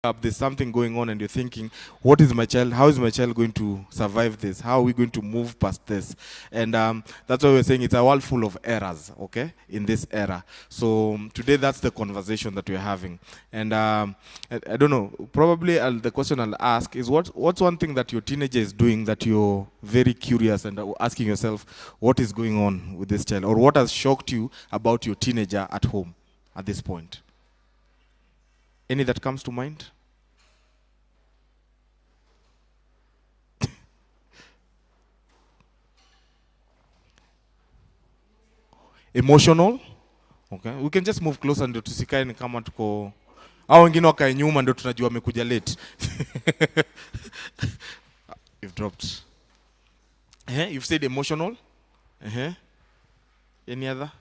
up, there's something going on, and you're thinking, what is my child, how is my child going to survive this, how are we going to move past this? And that's why we're saying it's a world full of errors, okay, in this era. So today, that's the conversation that we're having. And I don't know, probably the question I'll ask is, what's one thing that your teenager is doing that you're very curious and asking yourself, what is going on with this child, or what has shocked you about your teenager at home at this point? Any that comes to mind? Emotional? Okay. We can just move closer ndio tusikae ni kama tuko au wengine wakae nyuma ndio tunajua amekuja late. You've dropped. You've said emotional? Any other?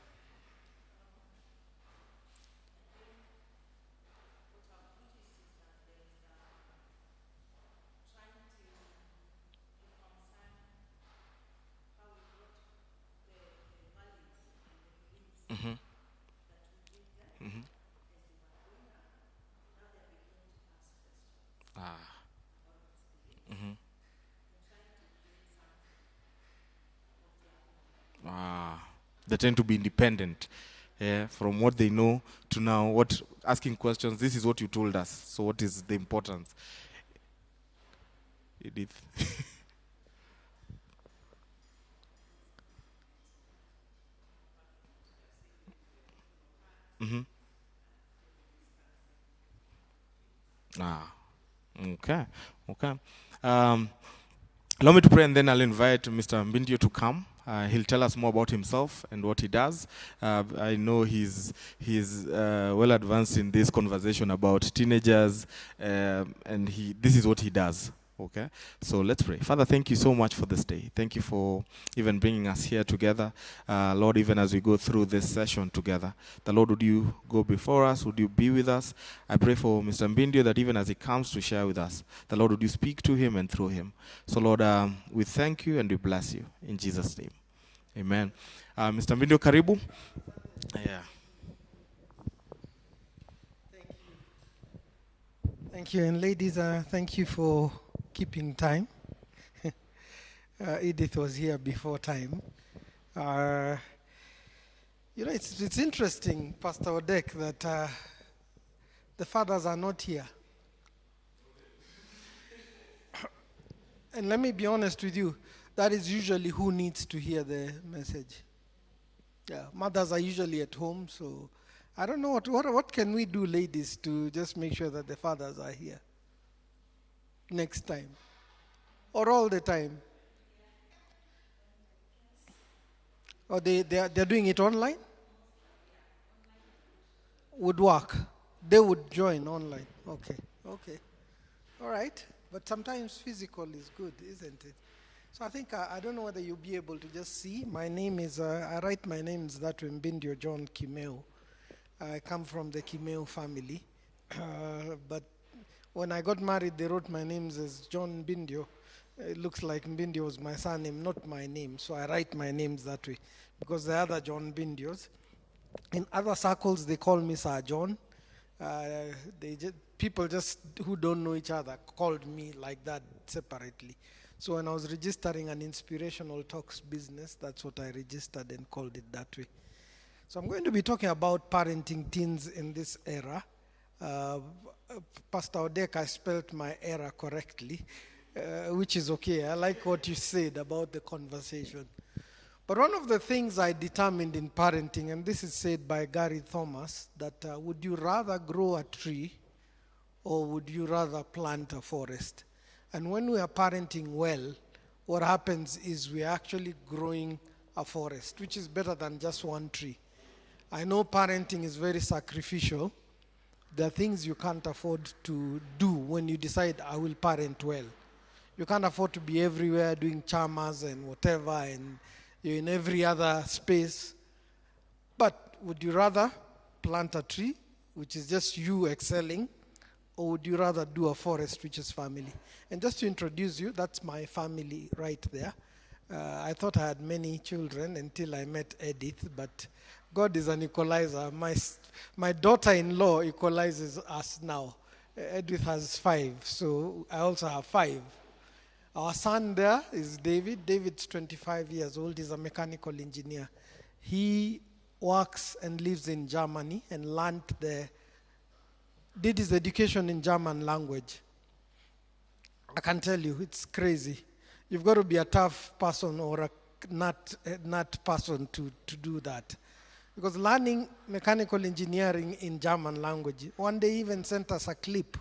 Mm-hmm. Mm-hmm. Ah. Mm-hmm. Ah. They tend to be independent. Yeah, from what they know to now, what asking questions. This is what you told us. So, what is the importance? Edith. Mm-hmm. Ah. Okay. Okay. Um, Allow me to pray, and then I'll invite Mr. Mbindiyo to come. He'll tell us more about himself and what he does. I know he's well advanced in this conversation about teenagers, and this is what he does. Okay, so let's pray. Father, thank you so much for this day. Thank you for even bringing us here together. Lord, even as we go through this session together, the Lord, would you go before us? Would you be with us? I pray for Mr. Mbindiyo that even as he comes to share with us, the Lord, would you speak to him and through him. So, Lord, we thank you and we bless you. In Jesus' name, amen. Mr. Mbindiyo, karibu. Yeah. Thank you. And ladies, thank you for keeping time. Edith was here before time. It's interesting, Pastor Odek, that the fathers are not here. And let me be honest with you, that is usually who needs to hear the message. Yeah, mothers are usually at home, so I don't know what can we do, ladies, to just make sure that the fathers are here next time or all the time. Or they're doing it online? Would work. They would join online. Okay. All right. But sometimes physical is good, isn't it? So I think, I don't know whether you'll be able to just see. My name is, I write my name is that Mbindiyo John Kimeo. I come from the Kimeo family. But when I got married, they wrote my names as John Mbindiyo. It looks like Mbindiyo was my surname, not my name. So I write my names that way. Because the other John Mbindiyos, in other circles, they call me Sir John. People just who don't know each other called me like that separately. So when I was registering an inspirational talks business, that's what I registered and called it that way. So I'm going to be talking about parenting teens in this era. Pastor Odek, I spelled my era correctly, which is okay. I like what you said about the conversation. But one of the things I determined in parenting, and this is said by Gary Thomas, that would you rather grow a tree or would you rather plant a forest? And when we are parenting well, what happens is we are actually growing a forest, which is better than just one tree. I know parenting is very sacrificial. There are things you can't afford to do when you decide, I will parent well. You can't afford to be everywhere doing chamas and whatever, and you're in every other space. But would you rather plant a tree, which is just you excelling, or would you rather do a forest, which is family? And just to introduce you, that's my family right there. I thought I had many children until I met Edith, but God is an equalizer. My daughter-in-law equalizes us now. Edith has 5, so I also have 5. Our son there is David. David's 25 years old. He's a mechanical engineer. He works and lives in Germany and learned there, did his education in German language. I can tell you, it's crazy. You've got to be a tough person or a nut person to do that. Because learning mechanical engineering in German language, one day even sent us a clip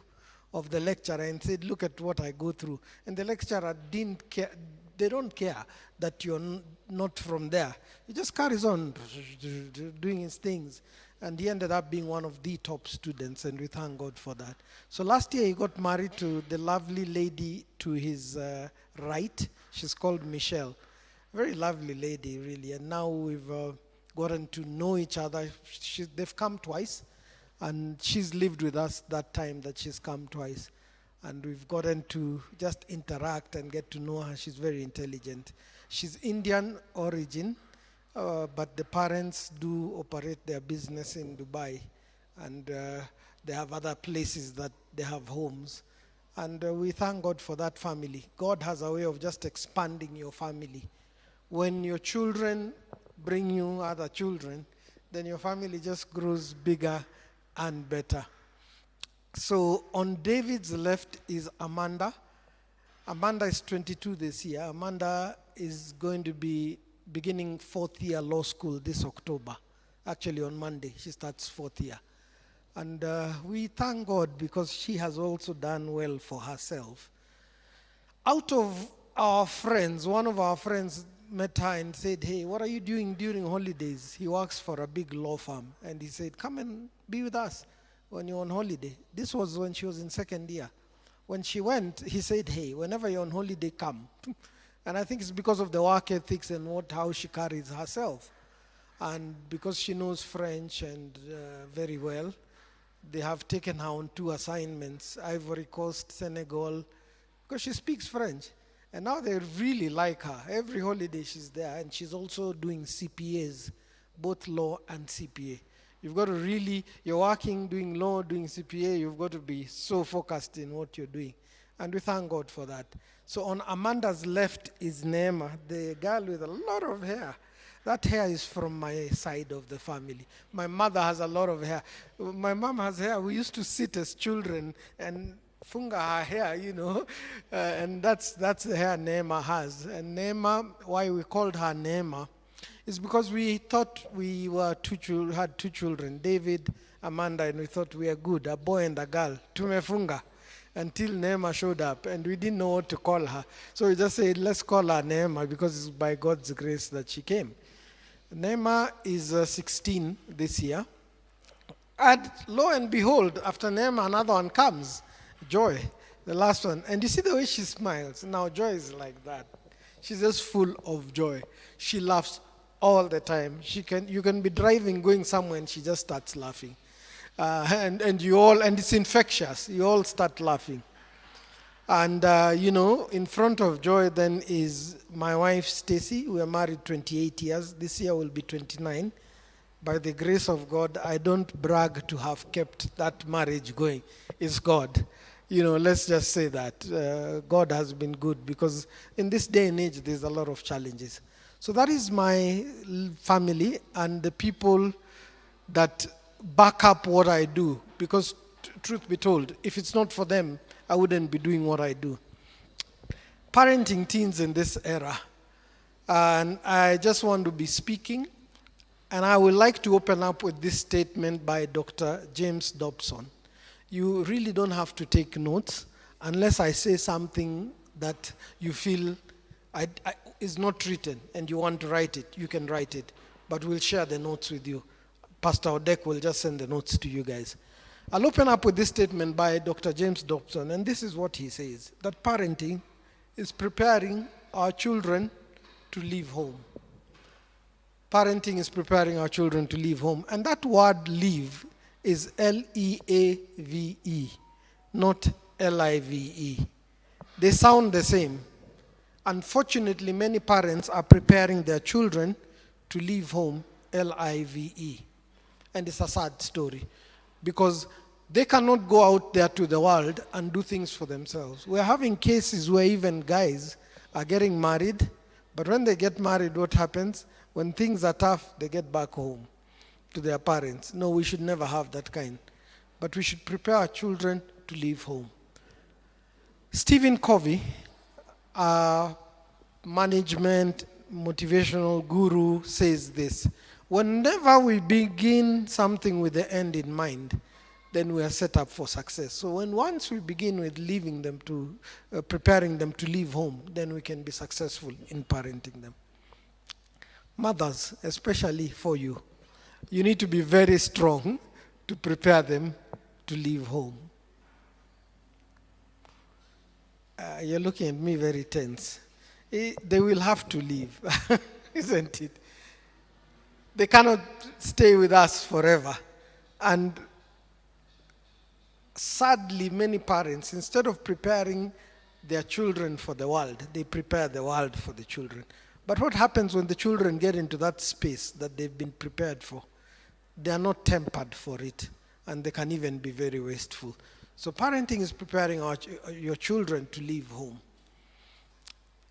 of the lecturer and said, look at what I go through. And the lecturer didn't care. They don't care that you're not from there. He just carries on doing his things. And he ended up being one of the top students, and we thank God for that. So last year he got married to the lovely lady to his right. She's called Michelle. Very lovely lady, really. And now we've gotten to know each other. They've come twice, and she's lived with us that time that she's come twice. And we've gotten to just interact and get to know her. She's very intelligent. She's Indian origin, but the parents do operate their business in Dubai, and they have other places that they have homes. And we thank God for that family. God has a way of just expanding your family. When your children bring you other children, then your family just grows bigger and better. So on David's left is Amanda. Amanda is 22 this year. Amanda is going to be beginning 4th year law school this October. Actually on Monday, she starts 4th year. And we thank God because she has also done well for herself. Out of our friends, one of our friends met her and said, hey, what are you doing during holidays? He works for a big law firm. And he said, come and be with us when you're on holiday. This was when she was in 2nd year. When she went, he said, hey, whenever you're on holiday, come. And I think it's because of the work ethics and how she carries herself. And because she knows French and very well, they have taken her on 2 assignments, Ivory Coast, Senegal, because she speaks French. And now they really like her. Every holiday she's there, and she's also doing CPAs, both law and CPA. You've got to really, you're working, doing law, doing CPA, you've got to be so focused in what you're doing. And we thank God for that. So on Amanda's left is Neema, the girl with a lot of hair. That hair is from my side of the family. My mother has a lot of hair. My mom has hair. We used to sit as children and funga her hair, and that's the hair Neema has. And Neema, why we called her Neema, is because we thought we had 2 children, David, Amanda, and we thought we are good, a boy and a girl, tumefunga, until Neema showed up, and we didn't know what to call her. So we just said, let's call her Neema, because it's by God's grace that she came. Neema is 16 this year. And lo and behold, after Neema, another one comes, Joy, the last one. And you see the way she smiles. Now, Joy is like that. She's just full of joy. She laughs all the time. You can be driving, going somewhere, and she just starts laughing. And it's infectious. You all start laughing. And, in front of Joy then is my wife, Stacy. We are married 28 years. This year will be 29. By the grace of God, I don't brag to have kept that marriage going. It's God. Let's just say that. God has been good, because in this day and age, there's a lot of challenges. So that is my family and the people that back up what I do, because truth be told, if it's not for them, I wouldn't be doing what I do. Parenting teens in this era. And I just want to be speaking, and I would like to open up with this statement by Dr. James Dobson. You really don't have to take notes unless I say something that you feel is not written and you want to write it. You can write it, but we'll share the notes with you. Pastor Odek will just send the notes to you guys. I'll open up with this statement by Dr. James Dobson, and this is what he says, that parenting is preparing our children to leave home. Parenting is preparing our children to leave home. And that word leave is L-E-A-V-E, not L-I-V-E. They sound the same. Unfortunately, many parents are preparing their children to leave home, L-I-V-E. And it's a sad story, because They cannot go out there to the world and do things for themselves. We're having cases where even guys are getting married, but when they get married, what happens? When things are tough, they get back home to their parents. No, we should never have that kind. But we should prepare our children to leave home. Stephen Covey, a management motivational guru, says this: whenever we begin something with the end in mind, then we are set up for success. So once we begin with leaving them to, preparing them to leave home, then we can be successful in parenting them. Mothers, especially for you, you need to be very strong to prepare them to leave home. You're looking at me very tense. They will have to leave, isn't it? They cannot stay with us forever. And sadly, many parents, instead of preparing their children for the world, they prepare the world for the children. But what happens when the children get into that space that they've been prepared for? They are not tempered for it, and they can even be very wasteful. So parenting is preparing your children to leave home.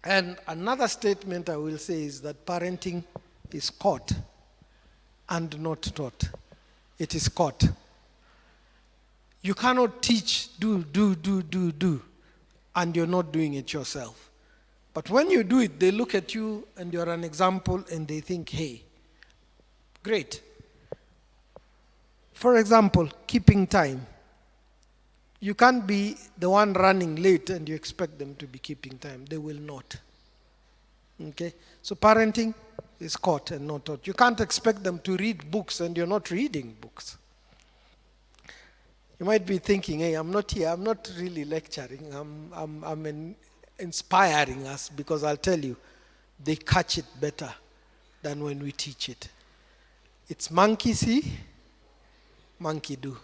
And another statement I will say is that parenting is caught and not taught. It is caught. You cannot teach, do, and you're not doing it yourself. But when you do it, they look at you and you're an example and they think, hey, great. For example, keeping time. You can't be the one running late and you expect them to be keeping time. They will not. Okay? So parenting is caught and not taught. You can't expect them to read books and you're not reading books. You might be thinking, hey, I'm not here, I'm not really lecturing, I'm inspiring us, because I'll tell you, they catch it better than when we teach it. It's monkey see, monkey do.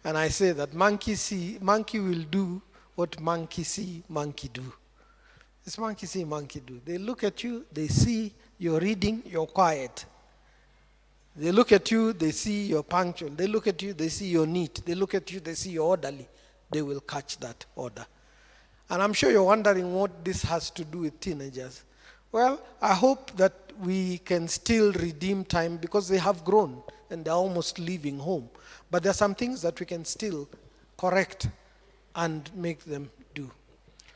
And I say that monkey will do what monkey see, monkey do. It's monkey see, monkey do. They look at you, they see you're reading, you're quiet. They look at you, they see you're punctual. They look at you, they see you're neat. They look at you, they see you're orderly. They will catch that order. And I'm sure you're wondering what this has to do with teenagers. Well, I hope that we can still redeem time because they have grown and they're almost leaving home. But there are some things that we can still correct and make them do.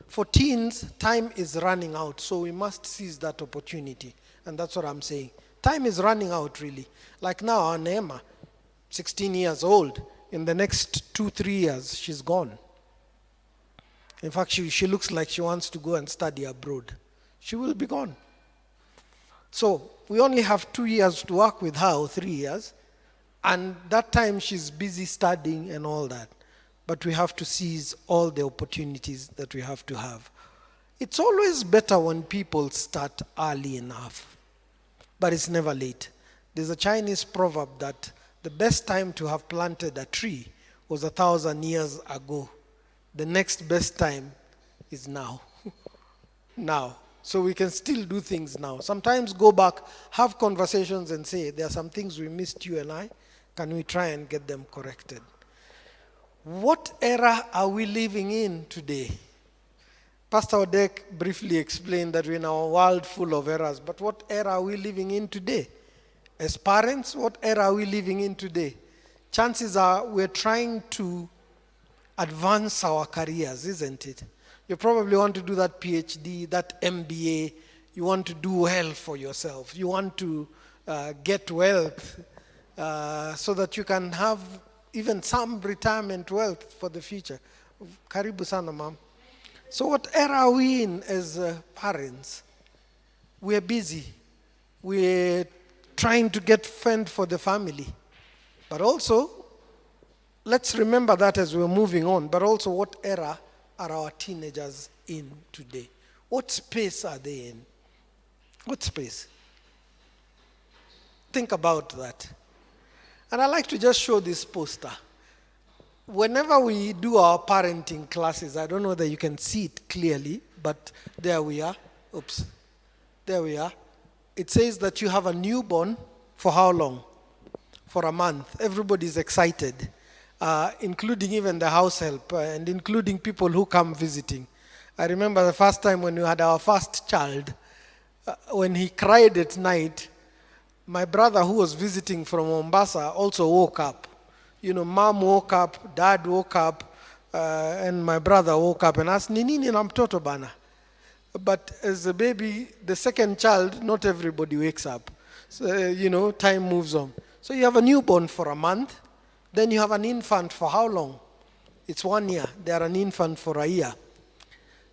For teens, time is running out, so we must seize that opportunity. And that's what I'm saying. Time is running out, really. Like now, our Neema, 16 years old, in the next 2-3 years, she's gone. In fact, she looks like she wants to go and study abroad. She will be gone. So we only have 2 years to work with her, or 3 years. And that time she's busy studying and all that. But we have to seize all the opportunities that we have to have. It's always better when people start early enough. But it's never late. There's a Chinese proverb that the best time to have planted a tree was 1,000 years ago. The next best time is now. Now. So we can still do things now. Sometimes go back, have conversations and say, there are some things we missed, you and I. Can we try and get them corrected? What era are we living in today? Pastor Odek briefly explained that we're in a world full of errors, but what era are we living in today? As parents, what era are we living in today? Chances are we're trying to advance our careers, isn't it? You probably want to do that PhD, that MBA. You want to do well for yourself. You want to get wealth so that you can have even some retirement wealth for the future. Karibu sana, ma'am. So what era are we in as parents? We're busy. We're trying to get fend for the family. But also, let's remember that as we're moving on. But also, what era are our teenagers in today? What space are they in? What space? Think about that. And I like to just show this poster. Whenever we do our parenting classes, I don't know whether you can see it clearly, but there we are. Oops. There we are. It says that you have a newborn for how long? For a month. Everybody's excited. including even the house help and including people who come visiting. I remember the first time when we had our first child, when he cried at night, my brother who was visiting from Mombasa also woke up. Mom woke up, dad woke up, and my brother woke up and asked, "Nini na mtoto bana?" But as a baby, the second child, not everybody wakes up. So, time moves on. So you have a newborn for a month, then you have an infant for how long? It's 1 year. They are an infant for a year.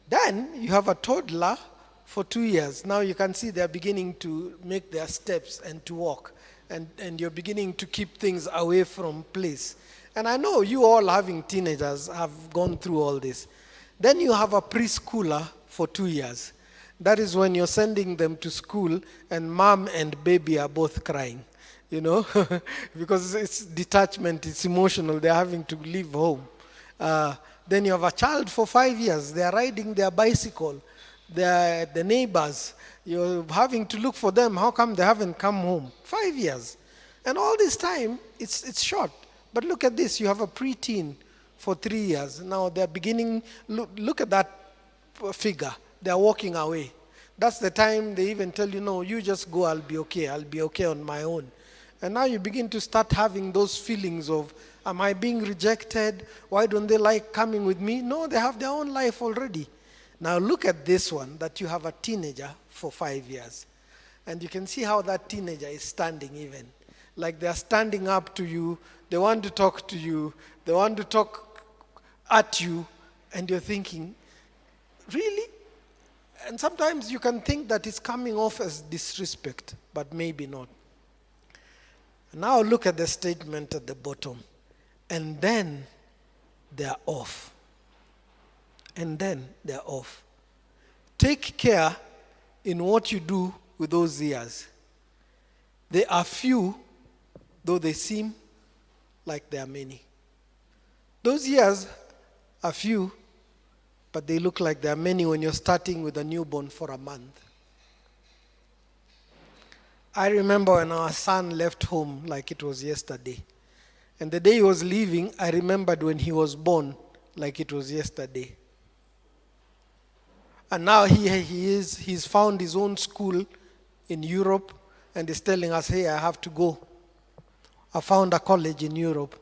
Then you have a toddler for 2 years. Now you can see they're beginning to make their steps and to walk. And you're beginning to keep things away from place. And I know you all having teenagers have gone through all this. Then you have a preschooler for 2 years. That is when you're sending them to school and mom and baby are both crying, because it's detachment, it's emotional, they're having to leave home. Then you have a child for 5 years, they're riding their bicycle, they're the neighbors, you're having to look for them, how come they haven't come home? 5 years. And all this time, it's short. But look at this, you have a preteen for 3 years. Now they're beginning, look at that figure, they're walking away. That's the time they even tell you, no, you just go, I'll be okay on my own. And now you begin to start having those feelings of, am I being rejected? Why don't they like coming with me? No, they have their own life already. Now look at this one, that you have a teenager for 5 years. And you can see how that teenager is standing even. Like they're standing up to you, they want to talk to you, they want to talk at you, and you're thinking, really? And sometimes you can think that it's coming off as disrespect, but maybe not. Now look at the statement at the bottom. And then they're off. And then they're off. Take care in what you do with those years. They are few, though they seem like they are many. Those years are few, but they look like there are many when you're starting with a newborn for a month. I remember when our son left home like it was yesterday. And the day he was leaving, I remembered when he was born like it was yesterday. And now he's found his own school in Europe and is telling us, hey, I have to go. I found a college in Europe.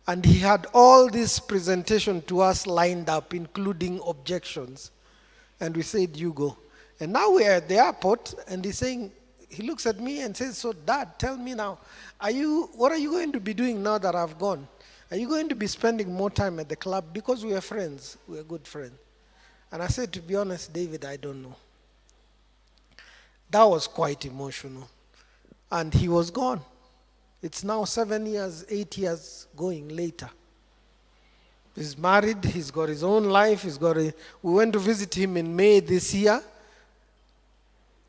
And he had all this presentation to us lined up, including objections. And we said, you go. And now we're at the airport, and he's saying, he looks at me and says, so Dad, tell me now, what are you going to be doing now that I've gone? Are you going to be spending more time at the club? Because we are friends, we are good friends. And I said, to be honest, David, I don't know. That was quite emotional. And he was gone. It's now 7 years, 8 years going later. He's married, he's got his own life, we went to visit him in May this year.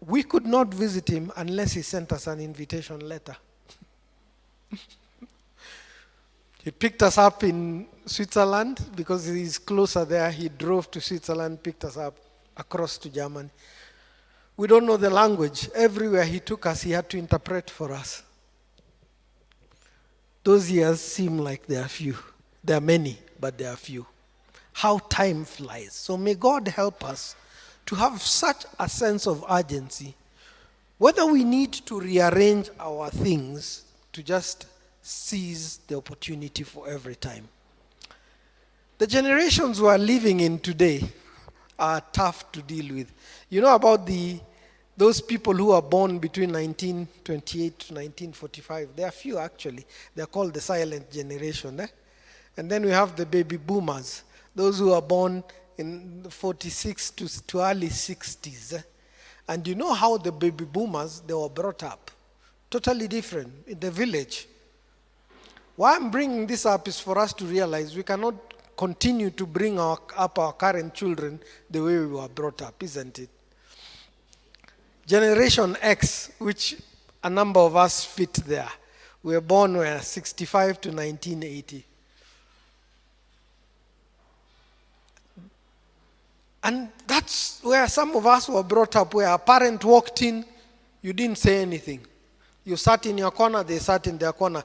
We could not visit him unless he sent us an invitation letter. He picked us up in Switzerland because he's closer there. He drove to Switzerland, picked us up across to Germany. We don't know the language. Everywhere he took us, he had to interpret for us. Those years seem like they are few. There are many, but they are few. How time flies. So may God help us to have such a sense of urgency, whether we need to rearrange our things to just seize the opportunity for every time. The generations we are living in today are tough to deal with. You know about those people who are born between 1928 to 1945. There are few actually. They're called the silent generation. And then we have the baby boomers, those who are born in the 46 to early 60s. And you know how the baby boomers, they were brought up. Totally different in the village. Why I'm bringing this up is for us to realize we cannot continue to bring up our current children the way we were brought up, isn't it? Generation X, which a number of us fit there. We were born 65 to 1980. And that's where some of us were brought up, where a parent walked in, you didn't say anything. You sat in your corner, they sat in their corner.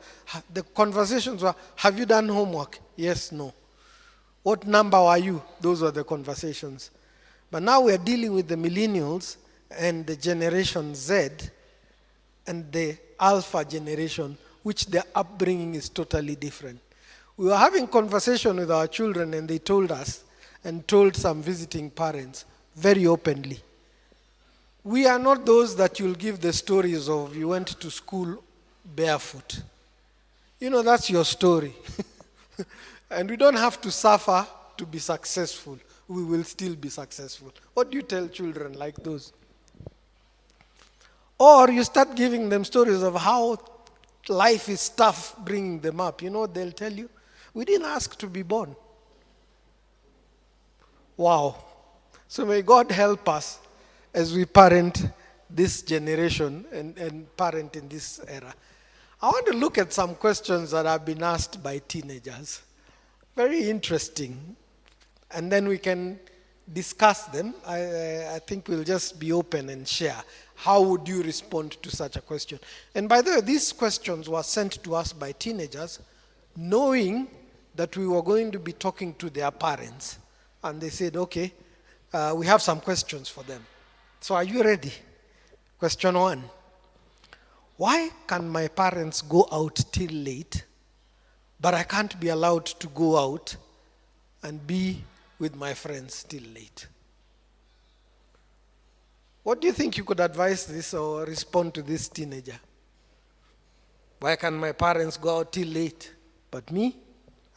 The conversations were, have you done homework? Yes, no. What number are you? Those were the conversations. But now we are dealing with the millennials and the generation Z and the alpha generation, which their upbringing is totally different. We were having conversation with our children and they told us and told some visiting parents very openly. We are not those that you'll give the stories of you went to school barefoot. You know, that's your story. And we don't have to suffer to be successful. We will still be successful. What do you tell children like those? Or you start giving them stories of how life is tough bringing them up. You know what they'll tell you? We didn't ask to be born. Wow. So may God help us as we parent this generation and parent in this era. I want to look at some questions that have been asked by teenagers. Very interesting. And then we can discuss them. I think we'll just be open and share. How would you respond to such a question? And by the way, these questions were sent to us by teenagers, knowing that we were going to be talking to their parents. And they said, okay, we have some questions for them. So are you ready? Question 1. Why can my parents go out till late, but I can't be allowed to go out and be with my friends till late? What do you think you could advise this or respond to this teenager? Why can my parents go out till late, but me,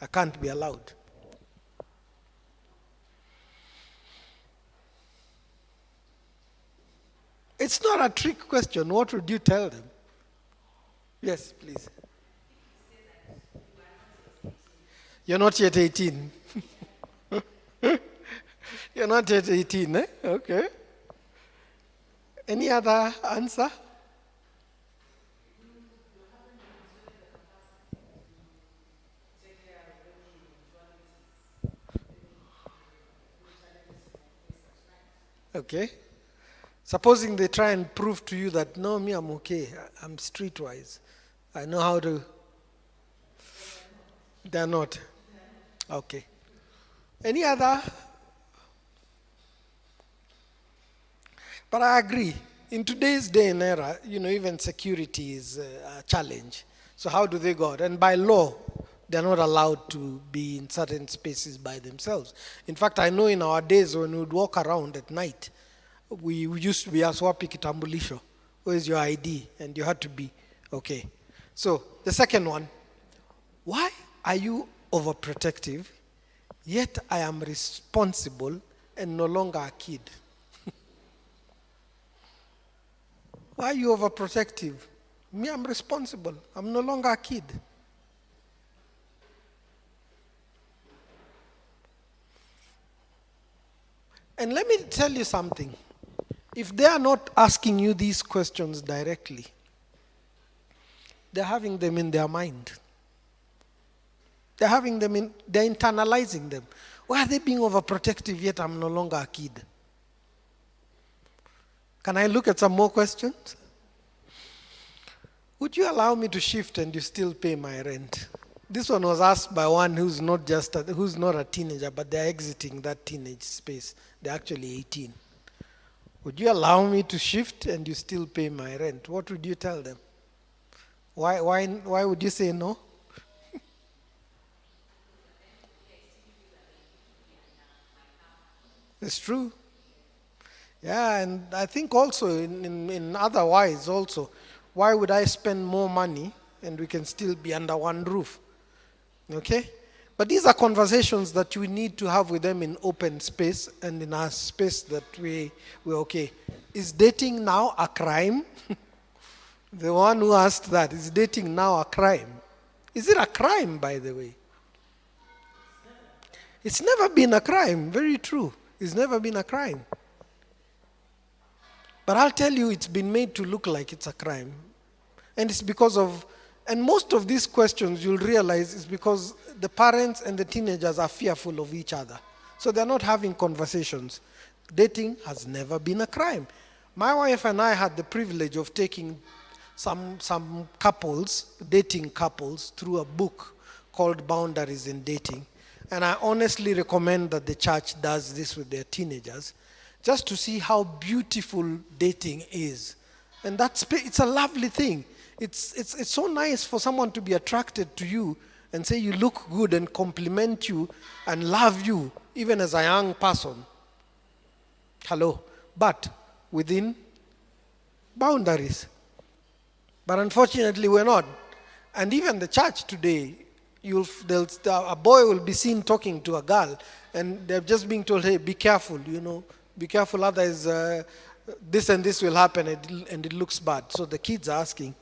I can't be allowed? It's not a trick question. What would you tell them? Yes, please. You're not yet 18. You're not yet 18, eh? Okay. Any other answer? Okay. Supposing they try and prove to you that, no, me, I'm okay. I'm streetwise. I know how to. They're not. Okay. Any other? But I agree. In today's day and era, even security is a challenge. So how do they go out? And by law, they're not allowed to be in certain spaces by themselves. In fact, I know in our days when we would walk around at night, we used to be asked, wapi kitambulisho? Where's your ID? And you had to be, okay. So, the second one, why are you overprotective, yet I am responsible and no longer a kid? Why are you overprotective? Me, I'm responsible. I'm no longer a kid. And let me tell you something. If they are not asking you these questions directly, they're having them in their mind. They're internalizing them. Why are they being overprotective, yet I'm no longer a kid? Can I look at some more questions? Would you allow me to shift and you still pay my rent? This one was asked by one who's not a teenager, but they're exiting that teenage space. They're actually 18. Would you allow me to shift and you still pay my rent? What would you tell them? Why would you say no? It's true. Yeah, and I think also in otherwise also, why would I spend more money and we can still be under one roof? Okay? But these are conversations that we need to have with them in open space and in a space that we're okay. Is dating now a crime? The one who asked that, is dating now a crime? Is it a crime, by the way? It's never been a crime. Very true. It's never been a crime. But I'll tell you, it's been made to look like it's a crime. And it's because of, and most of these questions you'll realize is because the parents and the teenagers are fearful of each other. So they're not having conversations. Dating has never been a crime. My wife and I had the privilege of taking some couples, dating couples, through a book called Boundaries in Dating. And I honestly recommend that the church does this with their teenagers, just to see how beautiful dating is. And it's a lovely thing. It's so nice for someone to be attracted to you and say you look good and compliment you and love you, even as a young person. Hello. But within boundaries. But unfortunately, we're not. And even the church today, a boy will be seen talking to a girl, and they're just being told, hey, be careful, be careful, otherwise this and this will happen, and it looks bad. So the kids are asking,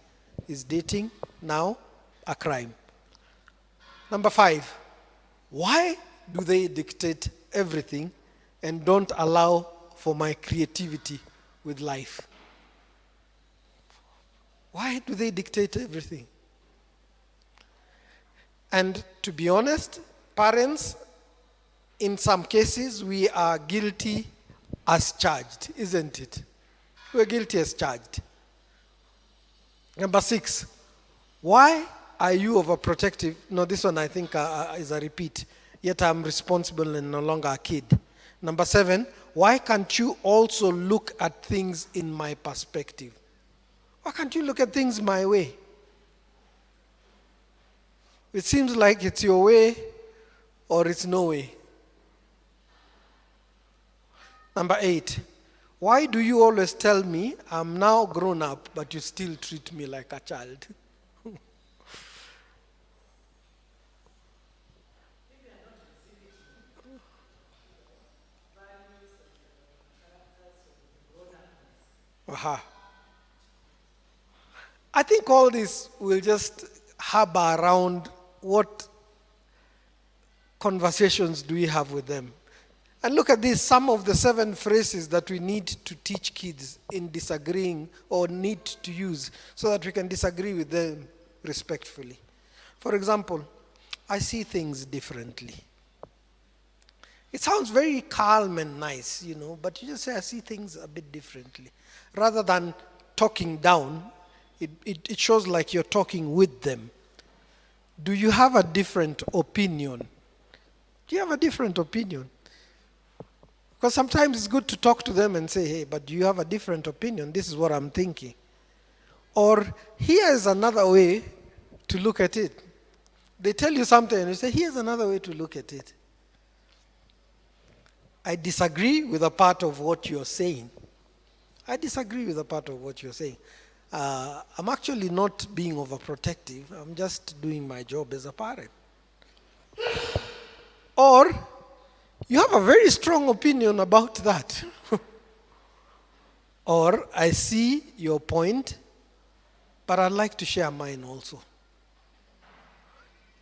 is dating now a crime? Number 5, why do they dictate everything and don't allow for my creativity with life? Why do they dictate everything? And to be honest, parents, in some cases, we are guilty as charged, isn't it? We're guilty as charged. Number 6, why are you overprotective? No, this one I think is a repeat. Yet I'm responsible and no longer a kid. Number 7, why can't you also look at things in my perspective? Why can't you look at things my way? It seems like it's your way or it's no way. Number 8, why do you always tell me I'm now grown up, but you still treat me like a child? Aha. I think all this will just harbor around what conversations do we have with them. And look at this, some of the 7 phrases that we need to teach kids in disagreeing or need to use so that we can disagree with them respectfully. For example, I see things differently. It sounds very calm and nice, but you just say, I see things a bit differently. Rather than talking down, it shows like you're talking with them. Do you have a different opinion? Do you have a different opinion? Because sometimes it's good to talk to them and say, hey, but do you have a different opinion? This is what I'm thinking. Or here is another way to look at it. They tell you something and you say, here's another way to look at it. I disagree with a part of what you're saying. I disagree with a part of what you're saying. I'm actually not being overprotective. I'm just doing my job as a parent. Or you have a very strong opinion about that. Or I see your point, but I'd like to share mine also.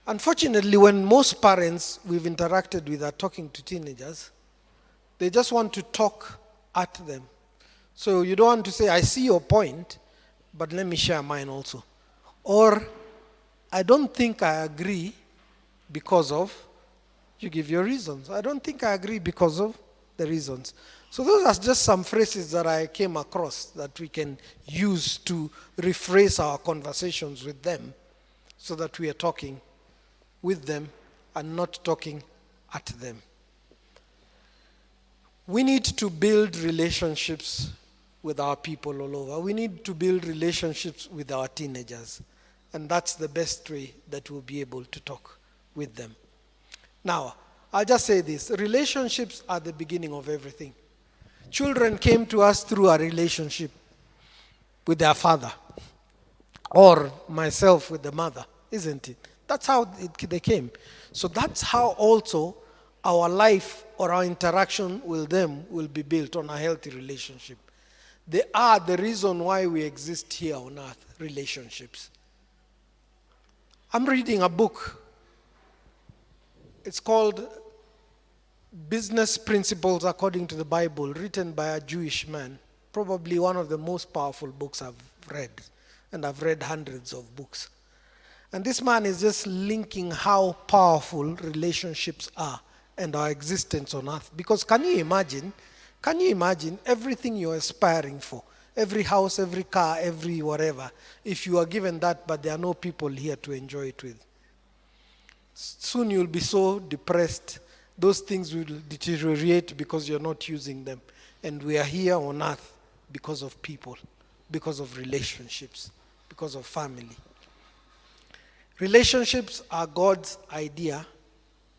Unfortunately, when most parents we've interacted with are talking to teenagers, they just want to talk at them. So you don't want to say, I see your point, but let me share mine also. Or, I don't think I agree because of, you give your reasons. I don't think I agree because of the reasons. So those are just some phrases that I came across that we can use to rephrase our conversations with them so that we are talking with them and not talking at them. We need to build relationships with our people all over. We need to build relationships with our teenagers. And that's the best way that we'll be able to talk with them. Now, I'll just say this. Relationships are the beginning of everything. Children came to us through a relationship with their father. Or myself with the mother, isn't it? That's how they came. So that's how also our life or our interaction with them will be built on a healthy relationship. They are the reason why we exist here on earth, relationships. I'm reading a book. It's called Business Principles According to the Bible, written by a Jewish man. Probably one of the most powerful books I've read. And I've read hundreds of books. And this man is just linking how powerful relationships are and our existence on earth. Because can you imagine everything you're aspiring for, Every house, every car, every whatever. If you are given that, but there are no people here to enjoy it with. Soon you'll be so depressed. Those things will deteriorate because you're not using them. And we are here on earth because of people, because of relationships, because of family. Relationships are God's idea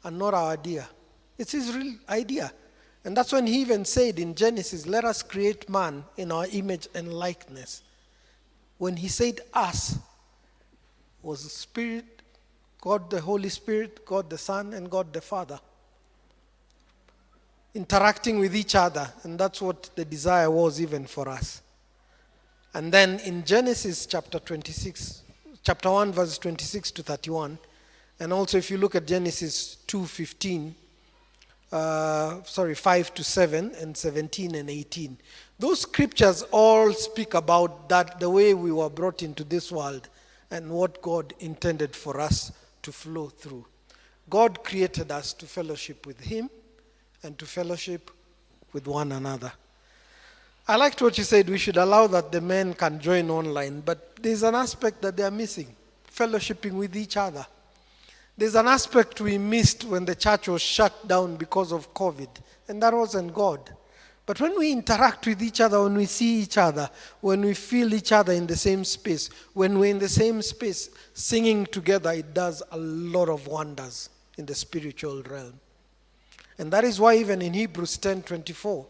and not our idea. It's his real idea. And that's when he even said in Genesis, let us create man in our image and likeness. When he said us, was the Spirit, God the Holy Spirit, God the Son, and God the Father. Interacting with each other. And that's what the desire was even for us. And then in Genesis chapter 1 verses 26 to 31, and also if you look at Genesis 2:15, 5 to 7 and 17 and 18. Those scriptures all speak about that, the way we were brought into this world and what God intended for us to flow through. God created us to fellowship with him and to fellowship with one another. I liked what you said, we should allow that the men can join online, but there's an aspect that they are missing, fellowshipping with each other. There's an aspect we missed when the church was shut down because of COVID, and that wasn't God. But when we interact with each other, when we see each other, when we feel each other in the same space, when we're in the same space singing together, it does a lot of wonders in the spiritual realm. And that is why even in Hebrews 10:24,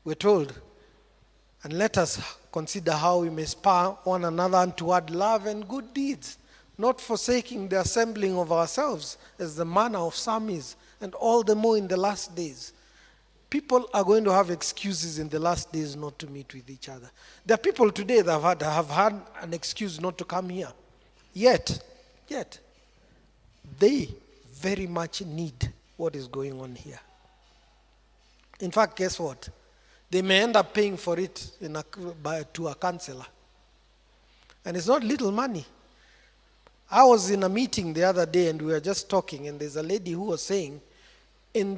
we're told, and let us consider how we may spur one another toward love and good deeds, not forsaking the assembling of ourselves as the manner of some is, and all the more in the last days. People are going to have excuses in the last days not to meet with each other. There are people today that have had an excuse not to come here. Yet, they very much need what is going on here. In fact, guess what? They may end up paying for it to a counselor. And it's not little money. I was in a meeting the other day and we were just talking, and there's a lady who was saying in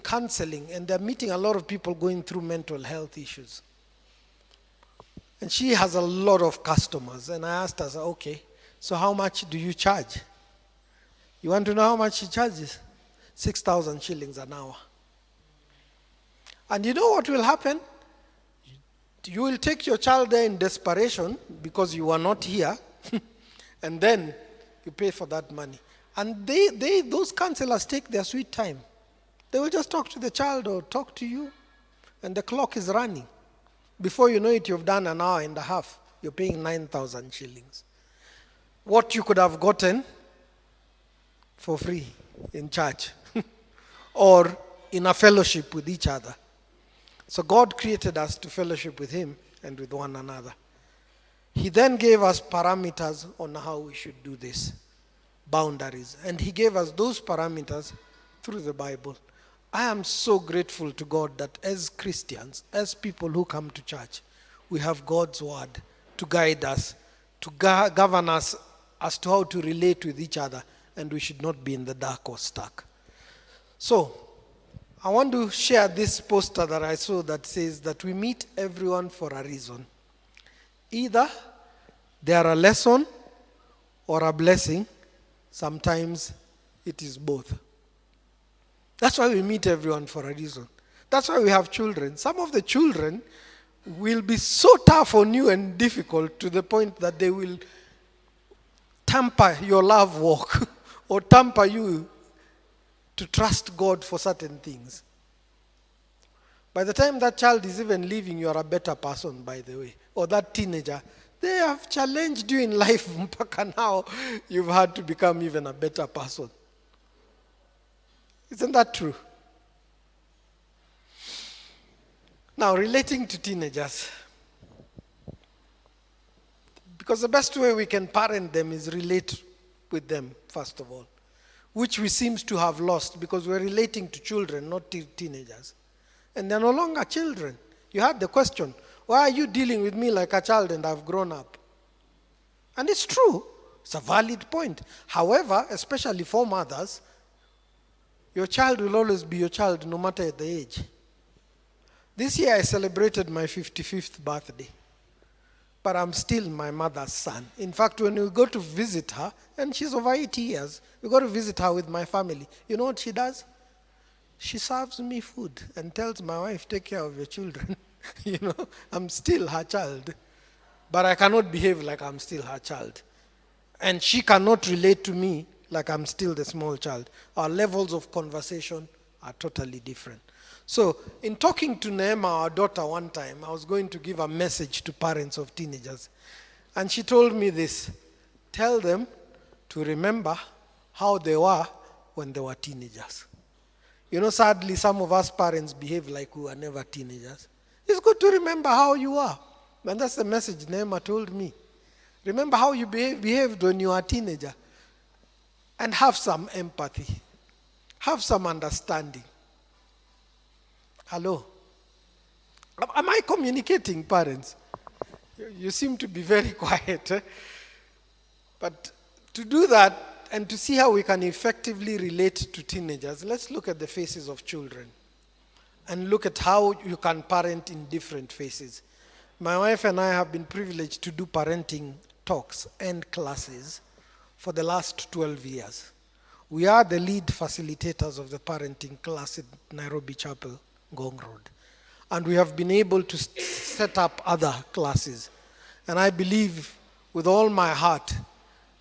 counseling, and they're meeting a lot of people going through mental health issues. And she has a lot of customers. And I asked her, okay, so how much do you charge? You want to know how much she charges? 6,000 shillings an hour. And you know what will happen? You will take your child there in desperation because you are not here, and then you pay for that money. And those counselors take their sweet time. They will just talk to the child or talk to you, and the clock is running. Before you know it, you've done an hour and a half. You're paying 9,000 shillings. What you could have gotten for free in church or in a fellowship with each other. So God created us to fellowship with him and with one another. He then gave us parameters on how we should do this, boundaries. And he gave us those parameters through the Bible. I am so grateful to God that as Christians, as people who come to church, we have God's word to guide us, to govern us as to how to relate with each other, and we should not be in the dark or stuck. So, I want to share this poster that I saw that says that we meet everyone for a reason. Either they are a lesson or a blessing. Sometimes it is both. That's why we meet everyone for a reason. That's why we have children. Some of the children will be so tough on you and difficult to the point that they will tamper your love walk or tamper you to trust God for certain things. By the time that child is even leaving, you are a better person, by the way. Or that teenager, they have challenged you in life. Mpaka now, you've had to become even a better person. Isn't that true? Now, relating to teenagers, because the best way we can parent them is relate with them, first of all, which we seem to have lost because we're relating to children, not teenagers. And they're no longer children. You had the question, why are you dealing with me like a child and I've grown up? And it's true. It's a valid point. However, especially for mothers, your child will always be your child no matter the age. This year I celebrated my 55th birthday, but I'm still my mother's son. In fact, when we go to visit her, and she's over 80 years, we go to visit her with my family. You know what she does? She serves me food and tells my wife, take care of your children. You know, I'm still her child, but I cannot behave like I'm still her child. And she cannot relate to me like I'm still the small child. Our levels of conversation are totally different. So, in talking to Neema, our daughter, one time, I was going to give a message to parents of teenagers. And she told me this: tell them to remember how they were when they were teenagers. You know, sadly, some of us parents behave like we were never teenagers. It's good to remember how you are. And that's the message Neema told me. Remember how you behaved when you were a teenager. And have some empathy. Have some understanding. Hello? Am I communicating, parents? You seem to be very quiet. But to do that and to see how we can effectively relate to teenagers, let's look at the faces of children and look at how you can parent in different faces. My wife and I have been privileged to do parenting talks and classes for the last 12 years. We are the lead facilitators of the parenting class at Nairobi Chapel, Ngong Road. And we have been able to set up other classes. And I believe with all my heart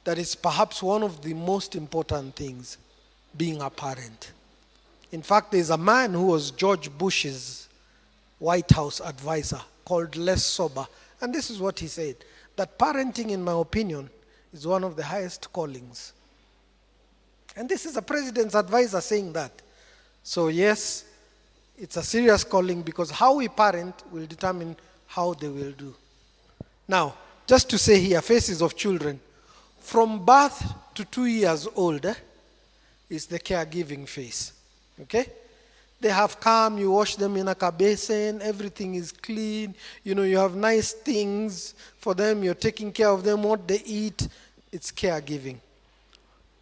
that it's perhaps one of the most important things, being a parent. In fact, there's a man who was George Bush's White House advisor called Les Sober. And this is what he said, that parenting, in my opinion, is one of the highest callings. And this is a president's advisor saying that. So yes, it's a serious calling, because how we parent will determine how they will do. Now, just to say here, faces of children, from birth to 2 years old is the caregiving phase. Okay? They have come, you wash them in a basin, everything is clean, you know, you have nice things for them, you're taking care of them, what they eat, it's caregiving.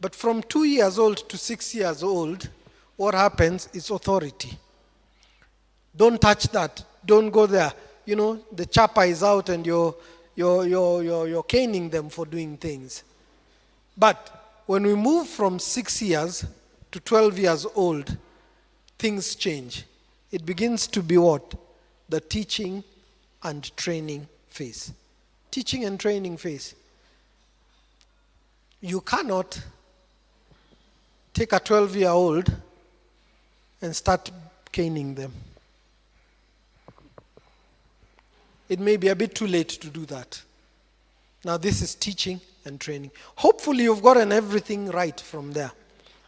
But from 2 years old to 6 years old, what happens is authority. Don't touch that, don't go there. You know, the chopper is out and you're caning them for doing things. But when we move from 6 years to 12 years old, things change. It begins to be what? The teaching and training phase. Teaching and training phase. You cannot take a 12-year-old and start caning them. It may be a bit too late to do that. Now this is teaching and training. Hopefully you've gotten everything right from there.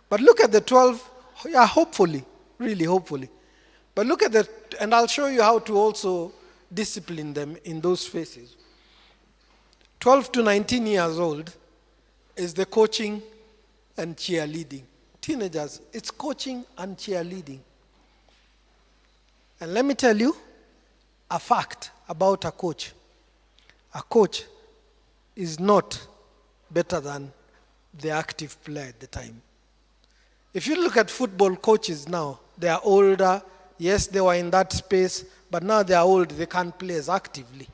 But look at the 12, yeah, hopefully. Really, hopefully. But look at that, and I'll show you how to also discipline them in those phases. 12 to 19 years old is the coaching and cheerleading. Teenagers, it's coaching and cheerleading. And let me tell you a fact about a coach. A coach is not better than the active player at the time. If you look at football coaches now, they are older. Yes, they were in that space, but now they are old. They can't play as actively.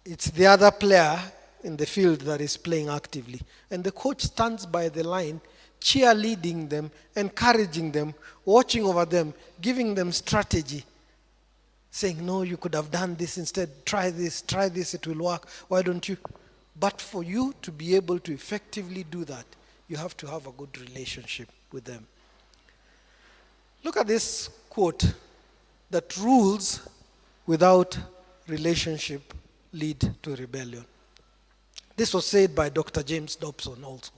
It's the other player in the field that is playing actively. And the coach stands by the line, cheerleading them, encouraging them, watching over them, giving them strategy, saying, no, you could have done this instead. Try this, it will work. Why don't you? But for you to be able to effectively do that, you have to have a good relationship with them. Look at this quote, that rules without relationship lead to rebellion. This was said by Dr. James Dobson also.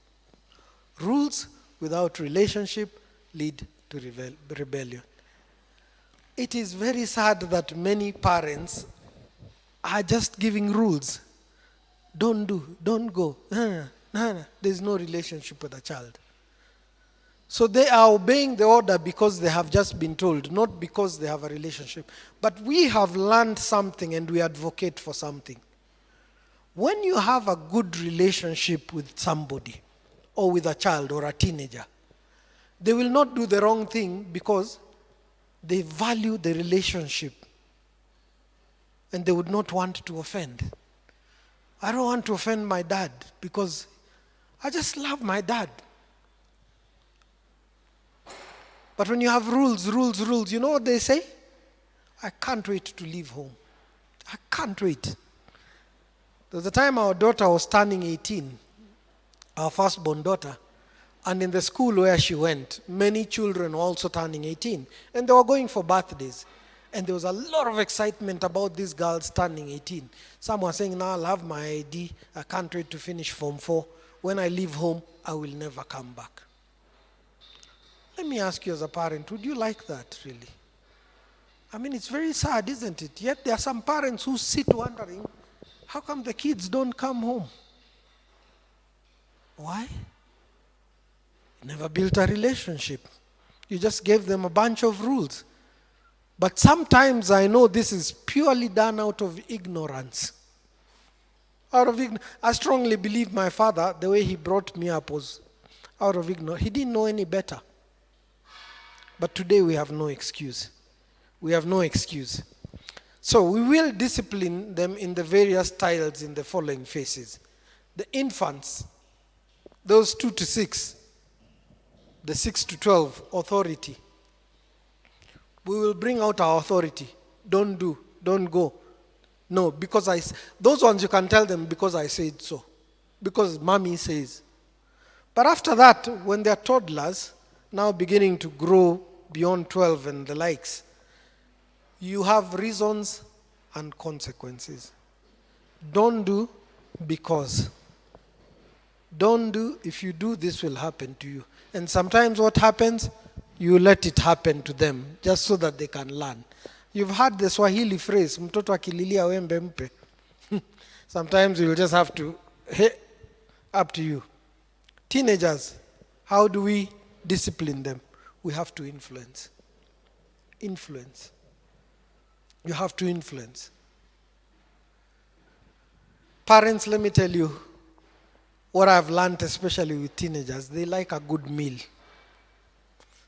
Rules without relationship lead to rebellion. It is very sad that many parents are just giving rules. Don't do, don't go. There's no relationship with a child. So they are obeying the order because they have just been told, not because they have a relationship. But we have learned something and we advocate for something. When you have a good relationship with somebody, or with a child or a teenager, they will not do the wrong thing because They value the relationship and they would not want to offend. I don't want to offend my dad because I just love my dad. But when you have rules, you know what they say? I can't wait to leave home. I can't wait. There was a time our daughter was turning 18, our firstborn daughter, and in the school where she went, many children were also turning 18, and they were going for birthdays. And there was a lot of excitement about these girls turning 18. Some were saying, now I'll have my ID, I can't wait to finish Form 4. When I leave home, I will never come back. Let me ask you as a parent, would you like that really? I mean, it's very sad, isn't it? Yet there are some parents who sit wondering, how come the kids don't come home? Why? Never built a relationship. You just gave them a bunch of rules. But sometimes I know this is purely done out of ignorance. I strongly believe my father, the way he brought me up was out of ignorance. He didn't know any better. But today we have no excuse. We have no excuse. So we will discipline them in the various styles in the following phases. The infants, those 2 to 6, the 6 to 12, authority. We will bring out our authority. Don't do, don't go. No, because those ones you can tell them because I said so. Because mommy says. But after that, when they're toddlers, now beginning to grow beyond 12 and the likes, you have reasons and consequences. Don't do because. Don't do, if you do, this will happen to you. And sometimes what happens, you let it happen to them just so that they can learn. You've heard the Swahili phrase, mtoto akililia wembe mpe. Sometimes you'll just have to, hey, up to you. Teenagers, how do we discipline them? We have to influence. Influence. You have to influence. Parents, let me tell you what I've learned, especially with teenagers. They like a good meal.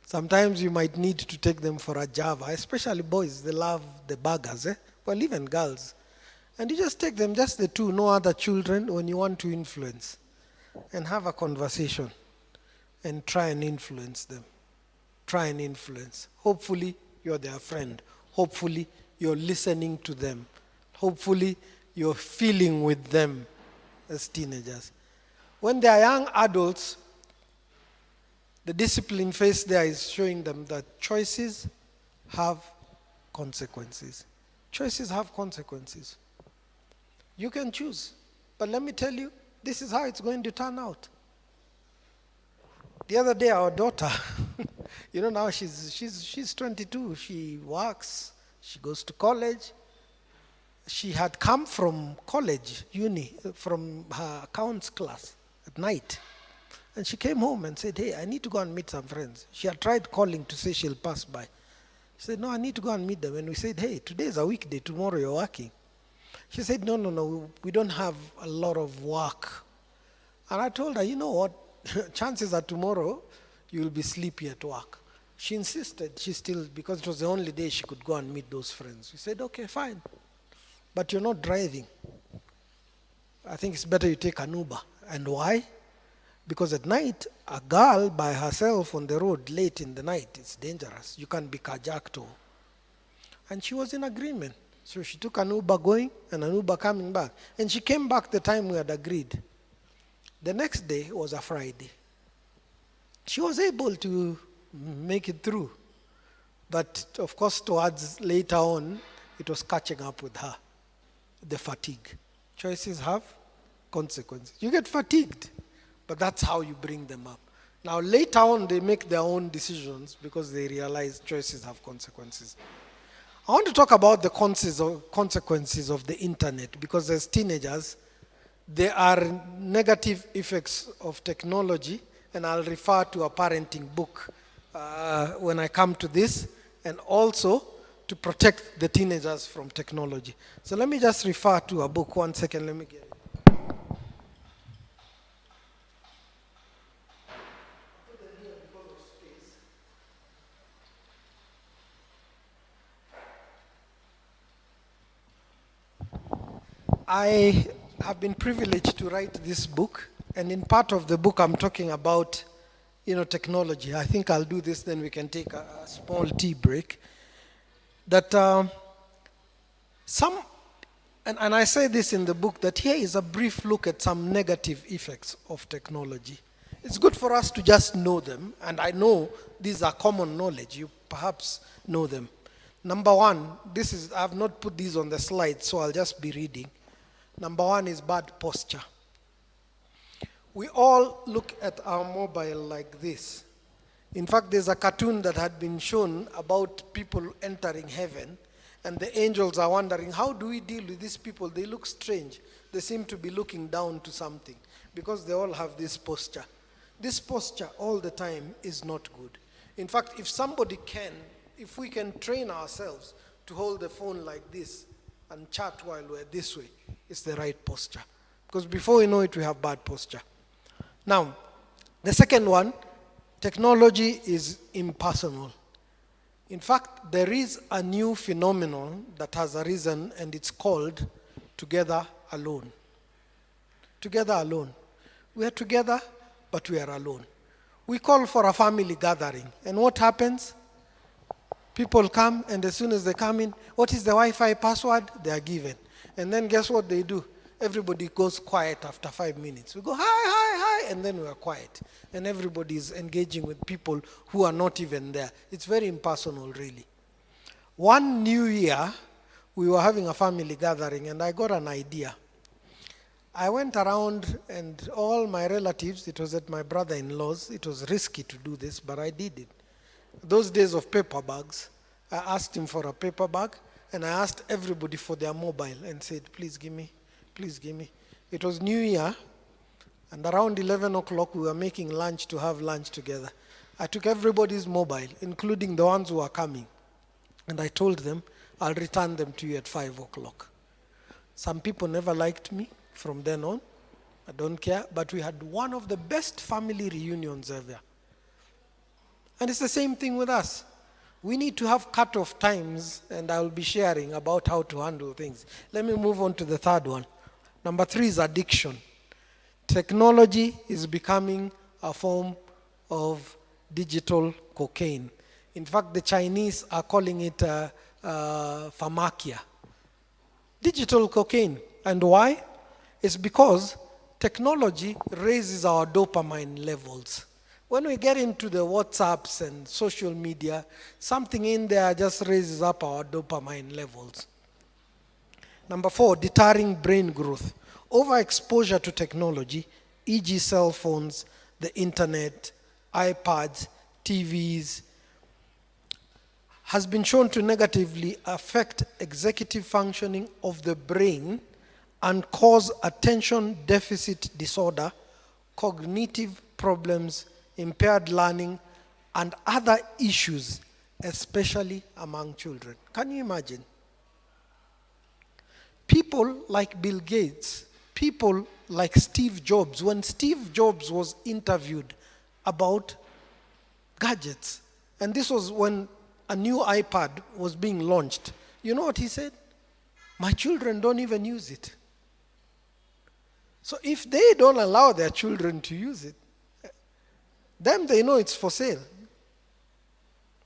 Sometimes you might need to take them for a Java, especially boys. They love the burgers, well, even girls. And you just take them, just the two, no other children, when you want to influence. And have a conversation. And try and influence them. Try and influence. Hopefully, you're their friend. Hopefully, you're listening to them. Hopefully, you're feeling with them as teenagers. When they are young adults, the discipline phase there is showing them that choices have consequences. Choices have consequences. You can choose. But let me tell you, this is how it's going to turn out. The other day, our daughter, now she's 22. She works. She goes to college. She had come from college, from her accounts class at night. And she came home and said, hey, I need to go and meet some friends. She had tried calling to say she'll pass by. She said, no, I need to go and meet them. And we said, hey, today is a weekday, tomorrow you're working. She said, no, we don't have a lot of work. And I told her, you know what, chances are tomorrow you'll be sleepy at work. She insisted, because it was the only day she could go and meet those friends. We said, okay, fine. But you're not driving. I think it's better you take an Uber. And why? Because at night, a girl by herself on the road late in the night, it's dangerous. You can be carjacked. And she was in agreement. So she took an Uber going and an Uber coming back. And she came back the time we had agreed. The next day was a Friday. She was able to make it through. But of course, towards later on, it was catching up with her. The fatigue. Choices have consequences. You get fatigued. But that's how you bring them up. Now, later on, they make their own decisions because they realize choices have consequences. I want to talk about the consequences of the internet because as teenagers, there are negative effects of technology, and I'll refer to a parenting book when I come to this, and also to protect the teenagers from technology. So let me just refer to a book. 1 second, let me get it. I have been privileged to write this book, and in part of the book I'm talking about, technology. I think I'll do this, then we can take a small tea break. That and I say this in the book, that here is a brief look at some negative effects of technology. It's good for us to just know them, and I know these are common knowledge. You perhaps know them. Number one, I have not put these on the slide, so I'll just be reading. Number one is bad posture. We all look at our mobile like this. In fact, there's a cartoon that had been shown about people entering heaven, and the angels are wondering, how do we deal with these people? They look strange. They seem to be looking down to something, because they all have this posture. This posture all the time is not good. In fact, if we can train ourselves to hold the phone like this and chat while we're this way, it's the right posture. Because before we know it, we have bad posture. Now, the second one, technology is impersonal. In fact, there is a new phenomenon that has arisen, and it's called together alone. Together alone. We are together, but we are alone. We call for a family gathering, and what happens? People come, and as soon as they come in, what is the Wi-Fi password? They are given. And then guess what they do? Everybody goes quiet after 5 minutes. We go, hi, hi, hi, and then we are quiet. And everybody is engaging with people who are not even there. It's very impersonal, really. One New Year, we were having a family gathering, and I got an idea. I went around, and all my relatives, it was at my brother-in-law's. It was risky to do this, but I did it. Those days of paper bags, I asked him for a paper bag, and I asked everybody for their mobile and said, please give me, please give me. It was New Year, and around 11 o'clock we were making lunch to have lunch together. I took everybody's mobile, including the ones who were coming, and I told them, I'll return them to you at 5 o'clock. Some people never liked me from then on. I don't care, but we had one of the best family reunions ever. And it's the same thing with us. We need to have cut-off times, and I'll be sharing about how to handle things. Let me move on to the third one. Number 3 is addiction. Technology is becoming a form of digital cocaine. In fact, the Chinese are calling it pharmacia. Digital cocaine. And why? It's because technology raises our dopamine levels. When we get into the WhatsApps and social media, something in there just raises up our dopamine levels. Number 4, deterring brain growth. Overexposure to technology, e.g. cell phones, the internet, iPads, TVs, has been shown to negatively affect executive functioning of the brain and cause attention deficit disorder, cognitive problems, impaired learning, and other issues, especially among children. Can you imagine? People like Bill Gates, people like Steve Jobs, when Steve Jobs was interviewed about gadgets, and this was when a new iPad was being launched, you know what he said? My children don't even use it. So if they don't allow their children to use it, them, they know it's for sale.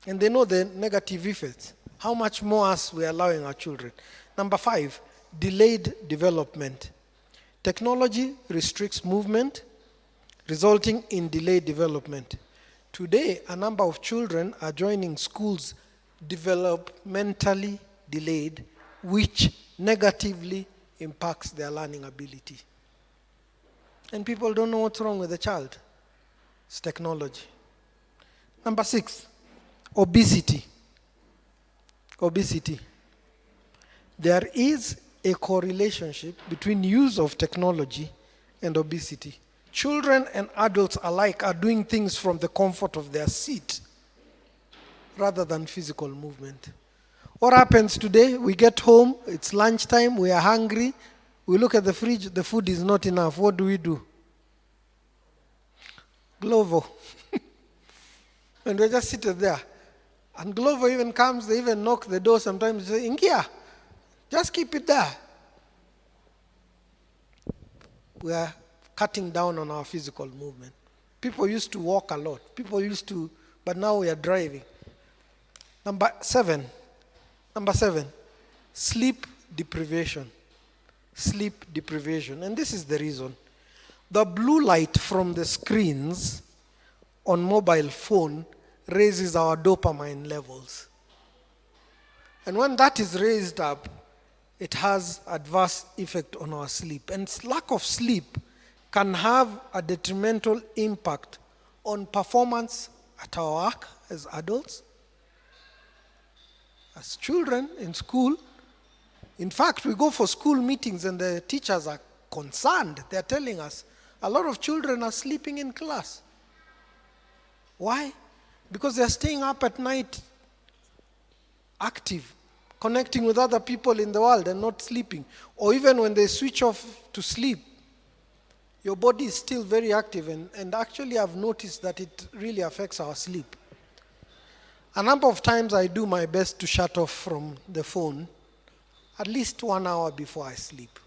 And they know the negative effects. How much more us we're allowing our children. Number 5, delayed development. Technology restricts movement, resulting in delayed development. Today, a number of children are joining schools developmentally delayed, which negatively impacts their learning ability. And people don't know what's wrong with the child. It's technology. Number 6, obesity. Obesity. There is a correlation between use of technology and obesity. Children and adults alike are doing things from the comfort of their seat rather than physical movement. What happens today? We get home, it's lunchtime, we are hungry, we look at the fridge, the food is not enough. What do? Glovo. And we just seated there. And Glovo even comes, they even knock the door sometimes, they say, Ingia, just keep it there. we are cutting down on our physical movement. People used to walk a lot. But now we are driving. Number seven, sleep deprivation. Sleep deprivation. And this is the reason. The blue light from the screens on mobile phone raises our dopamine levels. And when that is raised up, it has adverse effect on our sleep. And lack of sleep can have a detrimental impact on performance at our work as adults, as children in school. In fact, we go for school meetings and the teachers are concerned. They're telling us a lot of children are sleeping in class. Why? Because they're staying up at night active, connecting with other people in the world and not sleeping. Or even when they switch off to sleep, your body is still very active. And actually I've noticed that it really affects our sleep. A number of times I do my best to shut off from the phone at least 1 hour before I sleep.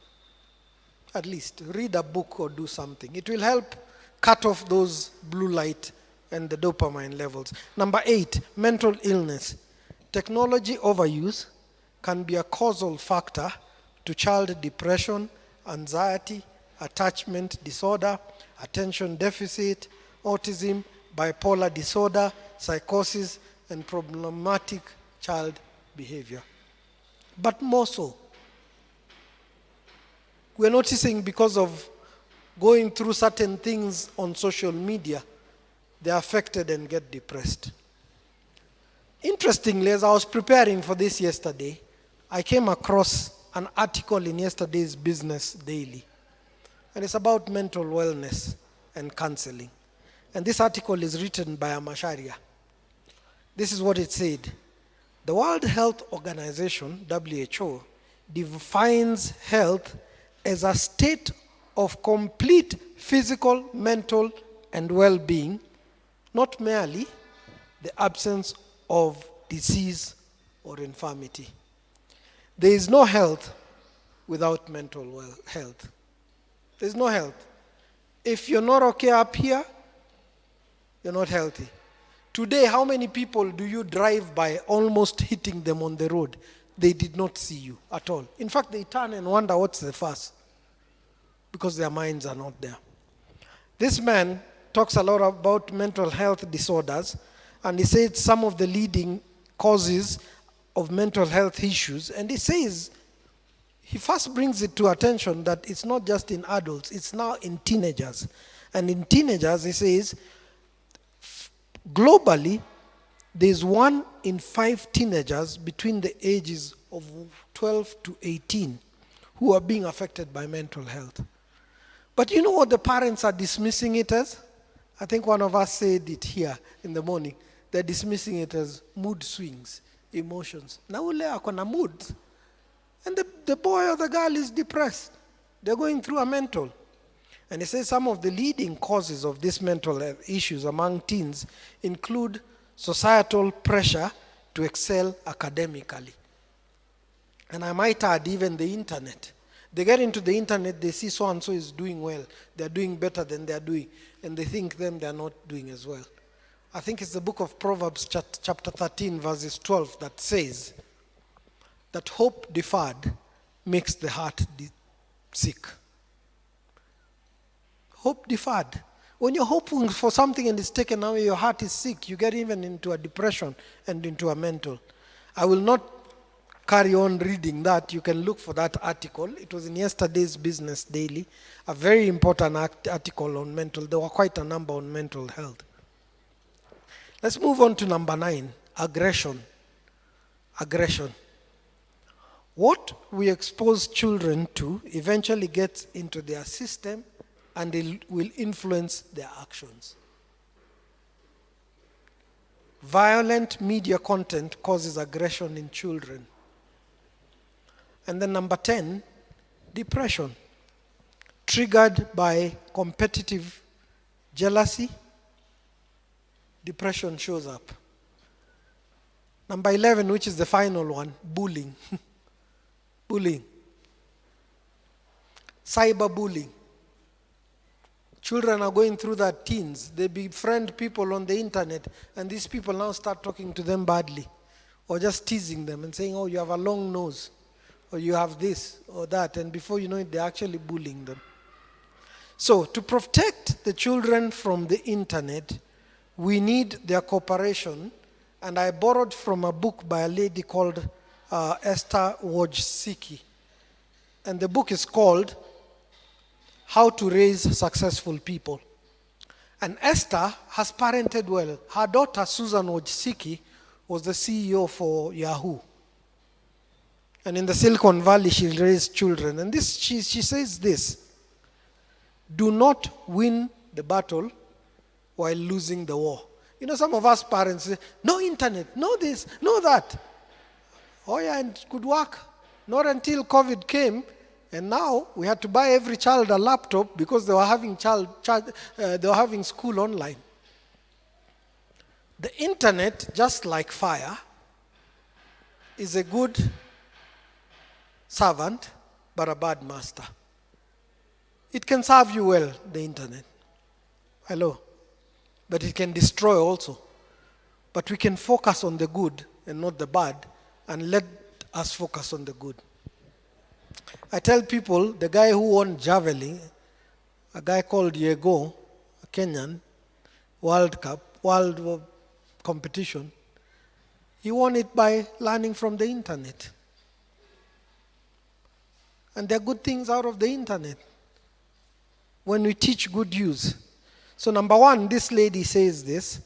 At least read a book or do something. It will help cut off those blue light and the dopamine levels. Number 8, mental illness. Technology overuse can be a causal factor to child depression, anxiety, attachment disorder, attention deficit, autism, bipolar disorder, psychosis, and problematic child behavior. But more so, we're noticing because of going through certain things on social media, they're affected and get depressed. Interestingly, as I was preparing for this yesterday, I came across an article in yesterday's Business Daily. And it's about mental wellness and counseling. And this article is written by a Masharia. This is what it said. The World Health Organization, WHO, defines health as a state of complete physical, mental, and well-being, not merely the absence of disease or infirmity. There is no health without mental health. There's no health. If you're not okay up here, you're not healthy. Today, how many people do you drive by almost hitting them on the road? They did not see you at all. In fact, they turn and wonder what's the fuss, because their minds are not there. This man talks a lot about mental health disorders, and he says some of the leading causes of mental health issues, and he says, he first brings it to attention that it's not just in adults, it's now in teenagers. And in teenagers, he says, globally, there's 1 in 5 teenagers between the ages of 12 to 18 who are being affected by mental health. But you know what the parents are dismissing it as? I think one of us said it here in the morning. They're dismissing it as mood swings, emotions. Na ule ako na mood. And the boy or the girl is depressed. They're going through a mental. And he says some of the leading causes of these mental health issues among teens include societal pressure to excel academically. And I might add even the internet. They get into the internet, they see so-and-so is doing well. They're doing better than they're doing. And they think they're not doing as well. I think it's the book of Proverbs chapter 13 verses 12 that says that hope deferred makes the heart sick. Hope deferred. When you're hoping for something and it's taken away, your heart is sick. You get even into a depression and into a mental. I will not carry on reading that. You can look for that article. It was in yesterday's Business Daily. A very important article on mental. There were quite a number on mental health. Let's move on to number 9, aggression. Aggression. What we expose children to eventually gets into their system and it will influence their actions. Violent media content causes aggression in children. And then number 10, depression. Triggered by competitive jealousy, depression shows up. Number 11, which is the final one, bullying. Bullying. Cyberbullying. Children are going through their teens. They befriend people on the internet, and these people now start talking to them badly, or just teasing them and saying, oh, you have a long nose, or you have this or that, and before you know it, they're actually bullying them. So, to protect the children from the internet, we need their cooperation. And I borrowed from a book by a lady called Esther Wojcicki. And the book is called How to Raise Successful People. And Esther has parented well. Her daughter, Susan Wojcicki, was the CEO for Yahoo. And in the Silicon Valley, she raised children. And she says this: do not win the battle while losing the war. You know, some of us parents say, no internet, no this, no that. Oh yeah, and it could work. Not until COVID came, and now we had to buy every child a laptop because they were having school online. The internet, just like fire, is a good servant but a bad master. It can serve you well, the internet. Hello. But it can destroy also. But we can focus on the good and not the bad, and let us focus on the good. I tell people, the guy who won javelin, a guy called Yego, a Kenyan, world competition, he won it by learning from the internet. And there are good things out of the internet when we teach good use. So number one, this lady says this.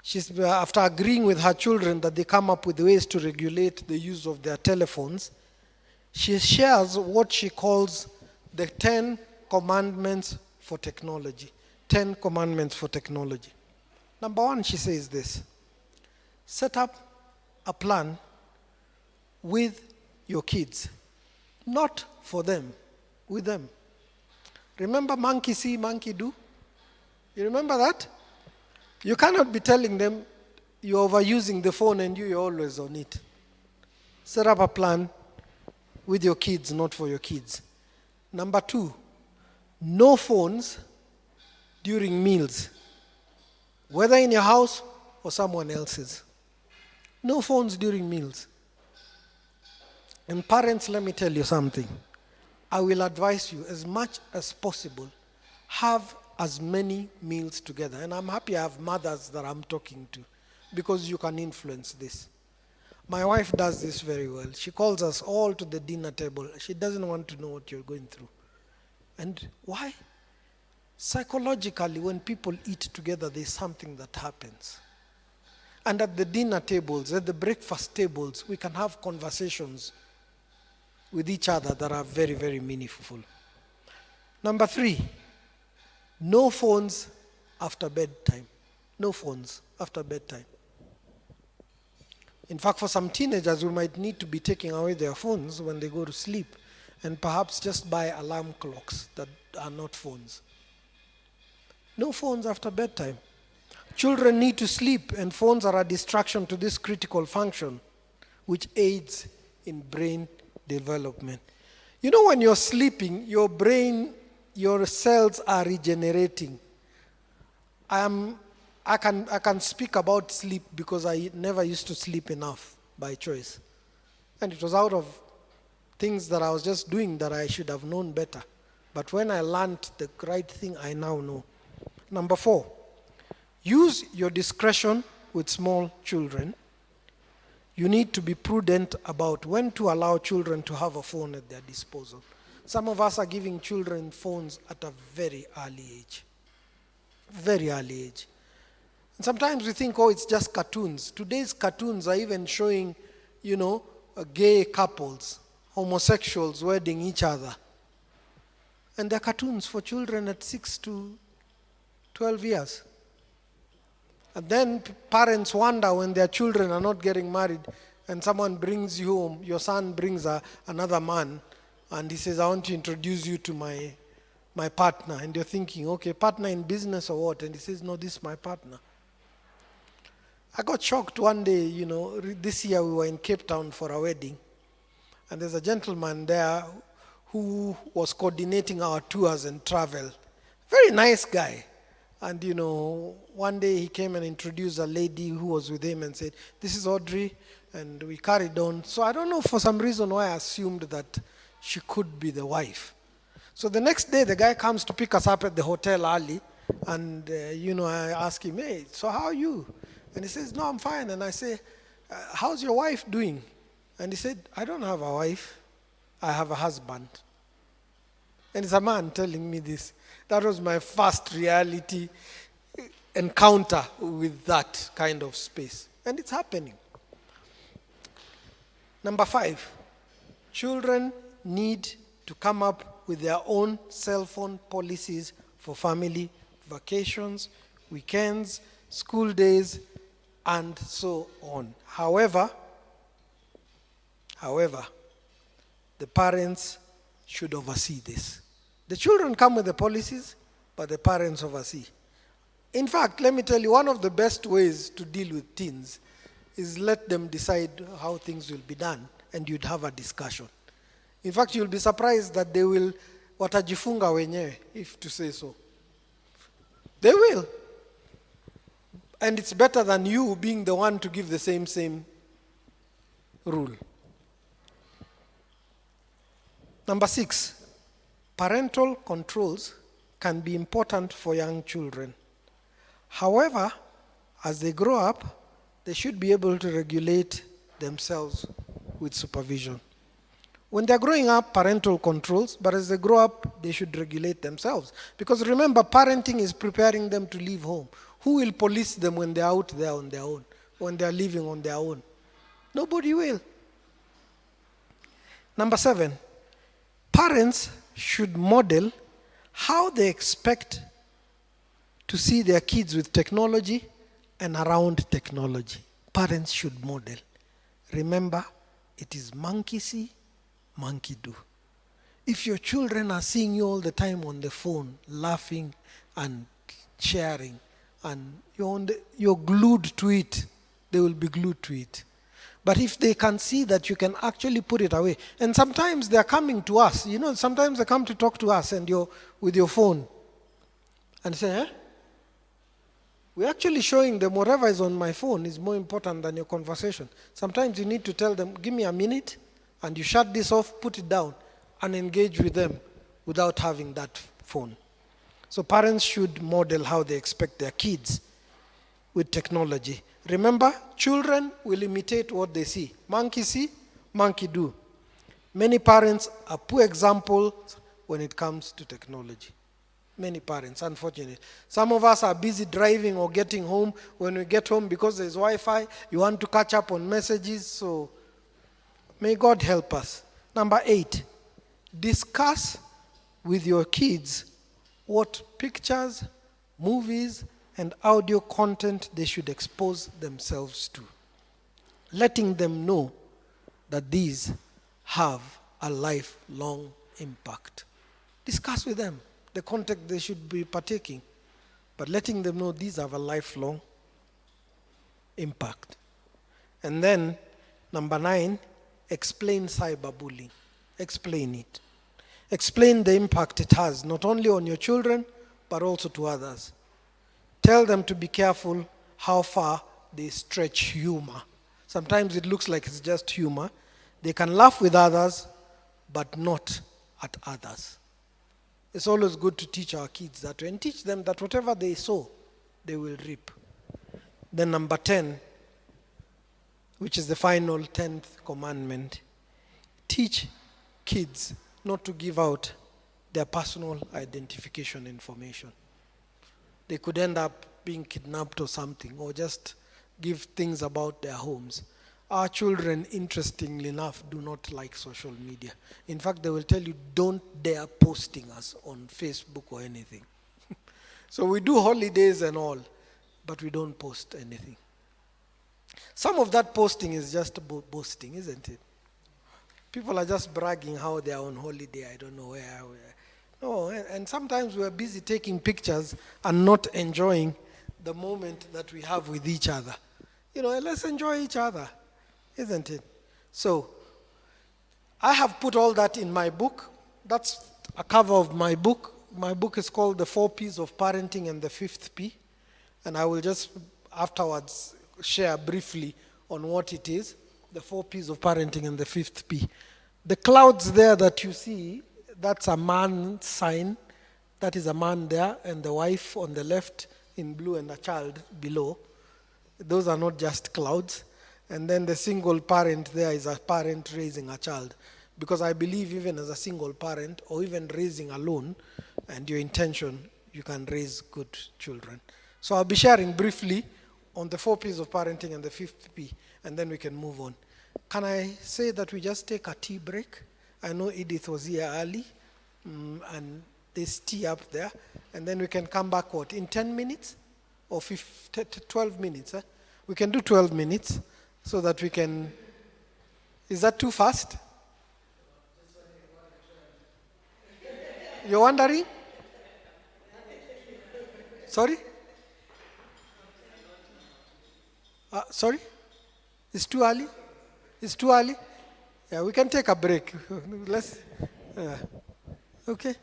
She's, after agreeing with her children that they come up with ways to regulate the use of their telephones, she shares what she calls the 10 commandments for technology. 10 commandments for technology. Number one, she says this: set up a plan with your kids, not for them, with them. Remember monkey see, monkey do? You remember that? You cannot be telling them you're overusing the phone and you're always on it. Set up a plan with your kids, not for your kids. Number two, no phones during meals, whether in your house or someone else's. No phones during meals. And parents, let me tell you something. I will advise you, as much as possible, have as many meals together. And I'm happy I have mothers that I'm talking to, because you can influence this. My wife does this very well. She calls us all to the dinner table. She doesn't want to know what you're going through. And why? Psychologically, when people eat together, there's something that happens. And at the dinner tables, at the breakfast tables, we can have conversations with each other that are very, very meaningful. Number three, no phones after bedtime. No phones after bedtime. In fact, for some teenagers, we might need to be taking away their phones when they go to sleep, and perhaps just buy alarm clocks that are not phones. No phones after bedtime. Children need to sleep, and phones are a distraction to this critical function, which aids in brain development. You know, when you're sleeping, your brain, your cells are regenerating. I can speak about sleep because I never used to sleep enough by choice. And it was out of things that I was just doing that I should have known better. But when I learned the right thing, I now know. Number four, use your discretion with small children. You need to be prudent about when to allow children to have a phone at their disposal. Some of us are giving children phones at a very early age. Very early age. And sometimes we think, oh, it's just cartoons. Today's cartoons are even showing, gay couples, homosexuals wedding each other. And they're cartoons for children at 6 to 12 years. And then parents wonder when their children are not getting married and someone brings you home, your son brings another man, and he says, I want to introduce you to my partner. And you're thinking, okay, partner in business or what? And he says, no, this is my partner. I got shocked one day, this year we were in Cape Town for a wedding. And there's a gentleman there who was coordinating our tours and travel. Very nice guy. And one day he came and introduced a lady who was with him and said, "This is Audrey." And we carried on. So I don't know, for some reason why I assumed that she could be the wife. So the next day, the guy comes to pick us up at the hotel early. And, I ask him, "Hey, so how are you?" And he says, "No, I'm fine." And I say, "How's your wife doing?" And he said, "I don't have a wife. I have a husband." And it's a man telling me this. That was my first reality encounter with that kind of space. And it's happening. Number 5, children need to come up with their own cell phone policies for family vacations, weekends, school days, and so on. However, the parents should oversee this. The children come with the policies, but the parents oversee. In fact, let me tell you, one of the best ways to deal with teens is let them decide how things will be done, and you'd have a discussion. In fact, you'll be surprised that they will watajifunga wenyewe, if to say so. They will. And it's better than you being the one to give the same rule. Number 6, parental controls can be important for young children. However, as they grow up, they should be able to regulate themselves with supervision. When they're growing up, parental controls, but as they grow up, they should regulate themselves. Because remember, parenting is preparing them to leave home. Who will police them when they're out there on their own, when they're living on their own? Nobody will. Number 7, parents should model how they expect to see their kids with technology and around technology. Parents should model. Remember, it is monkey see, monkey do. If your children are seeing you all the time on the phone, laughing and sharing, and you're glued to it, they will be glued to it. But if they can see that you can actually put it away, and sometimes they're coming to us, sometimes they come to talk to us and you're with your phone and say, we're actually showing them whatever is on my phone is more important than your conversation. Sometimes you need to tell them, give me a minute, and you shut this off, put it down, and engage with them without having that phone. So parents should model how they expect their kids with technology. Remember, children will imitate what they see. Monkey see, monkey do. Many parents are poor examples when it comes to technology. Many parents, unfortunately. Some of us are busy driving or getting home. When we get home, because there's Wi-Fi, you want to catch up on messages. So may God help us. Number 8, discuss with your kids what pictures, movies, and audio content they should expose themselves to. Letting them know that these have a lifelong impact. Discuss with them the content they should be partaking, but letting them know these have a lifelong impact. And then, number 9, explain cyberbullying. Explain it. Explain the impact it has, not only on your children, but also to others. Tell them to be careful how far they stretch humor. Sometimes it looks like it's just humor. They can laugh with others, but not at others. It's always good to teach our kids that way and teach them that whatever they sow, they will reap. Then number 10, which is the final 10th commandment, teach kids not to give out their personal identification information. They could end up being kidnapped or something, or just give things about their homes. Our children, interestingly enough, do not like social media. In fact, they will tell you, don't dare posting us on Facebook or anything. So we do holidays and all, but we don't post anything. Some of that posting is just boasting, isn't it? People are just bragging how they are on holiday, I don't know where. No, and sometimes we're busy taking pictures and not enjoying the moment that we have with each other. Let's enjoy each other, isn't it? So, I have put all that in my book. That's a cover of my book. My book is called The Four P's of Parenting and the Fifth P. And I will just afterwards share briefly on what it is, the four P's of parenting and the fifth P. The clouds there that you see, that's a man sign. That is a man there, and the wife on the left in blue and a child below. Those are not just clouds. And then the single parent there is a parent raising a child. Because I believe even as a single parent, or even raising alone, and your intention, you can raise good children. So I'll be sharing briefly on the four P's of parenting and the fifth P, and then we can move on. Can I say that we just take a tea break? I know Edith was here early, and there's tea up there, and then we can come back, what, in 10 minutes? Or 12 minutes? We can do 12 minutes so that we can. Is that too fast? You're wondering? Sorry? Sorry? It's too early? It's too early? Yeah, we can take a break. Let's. Okay.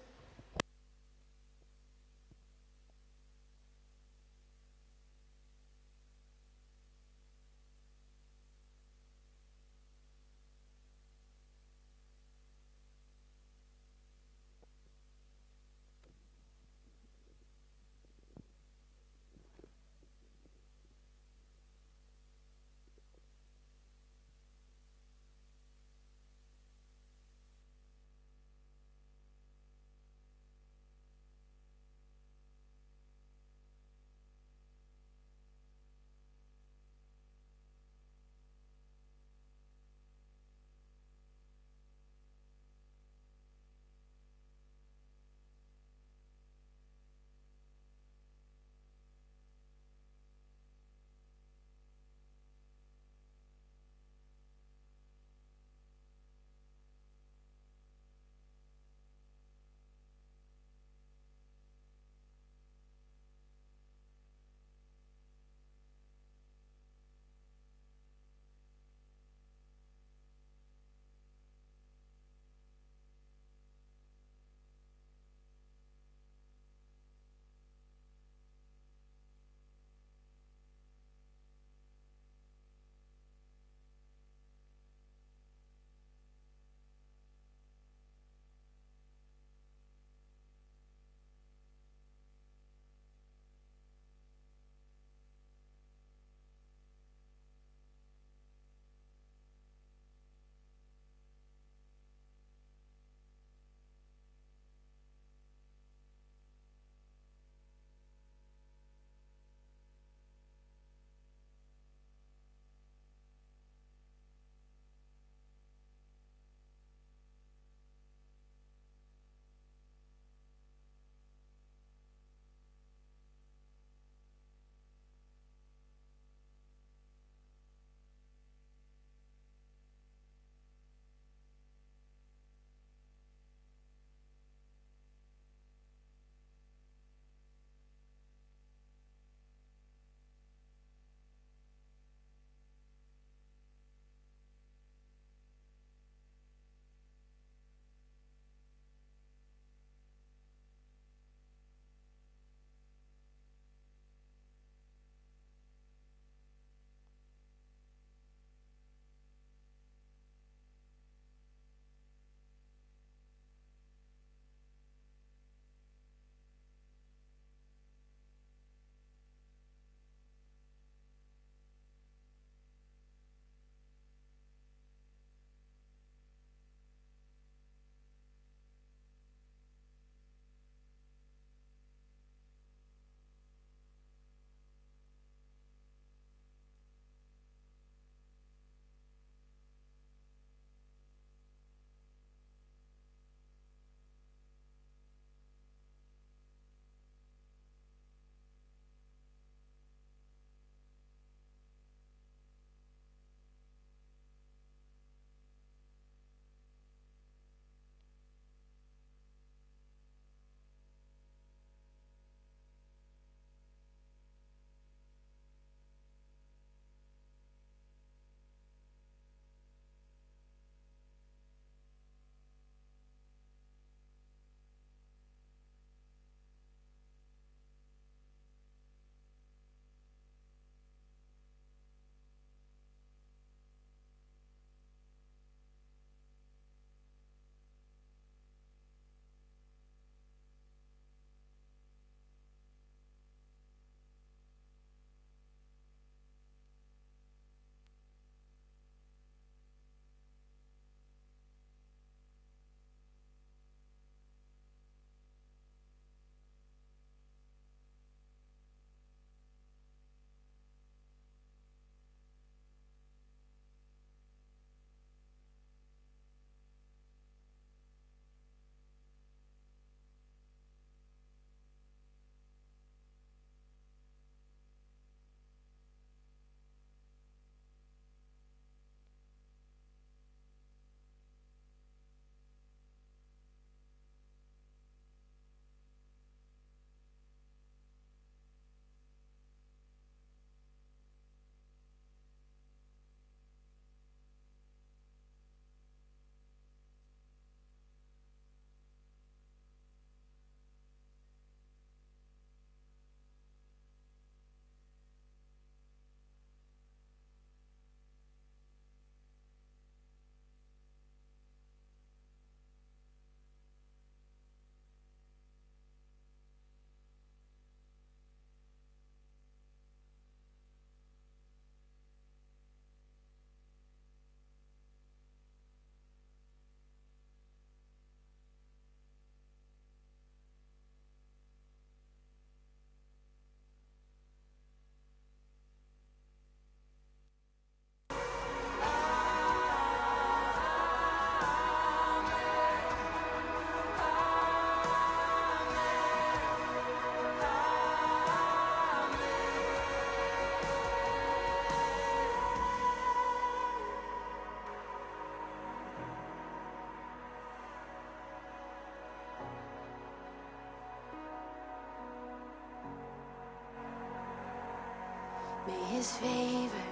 his favor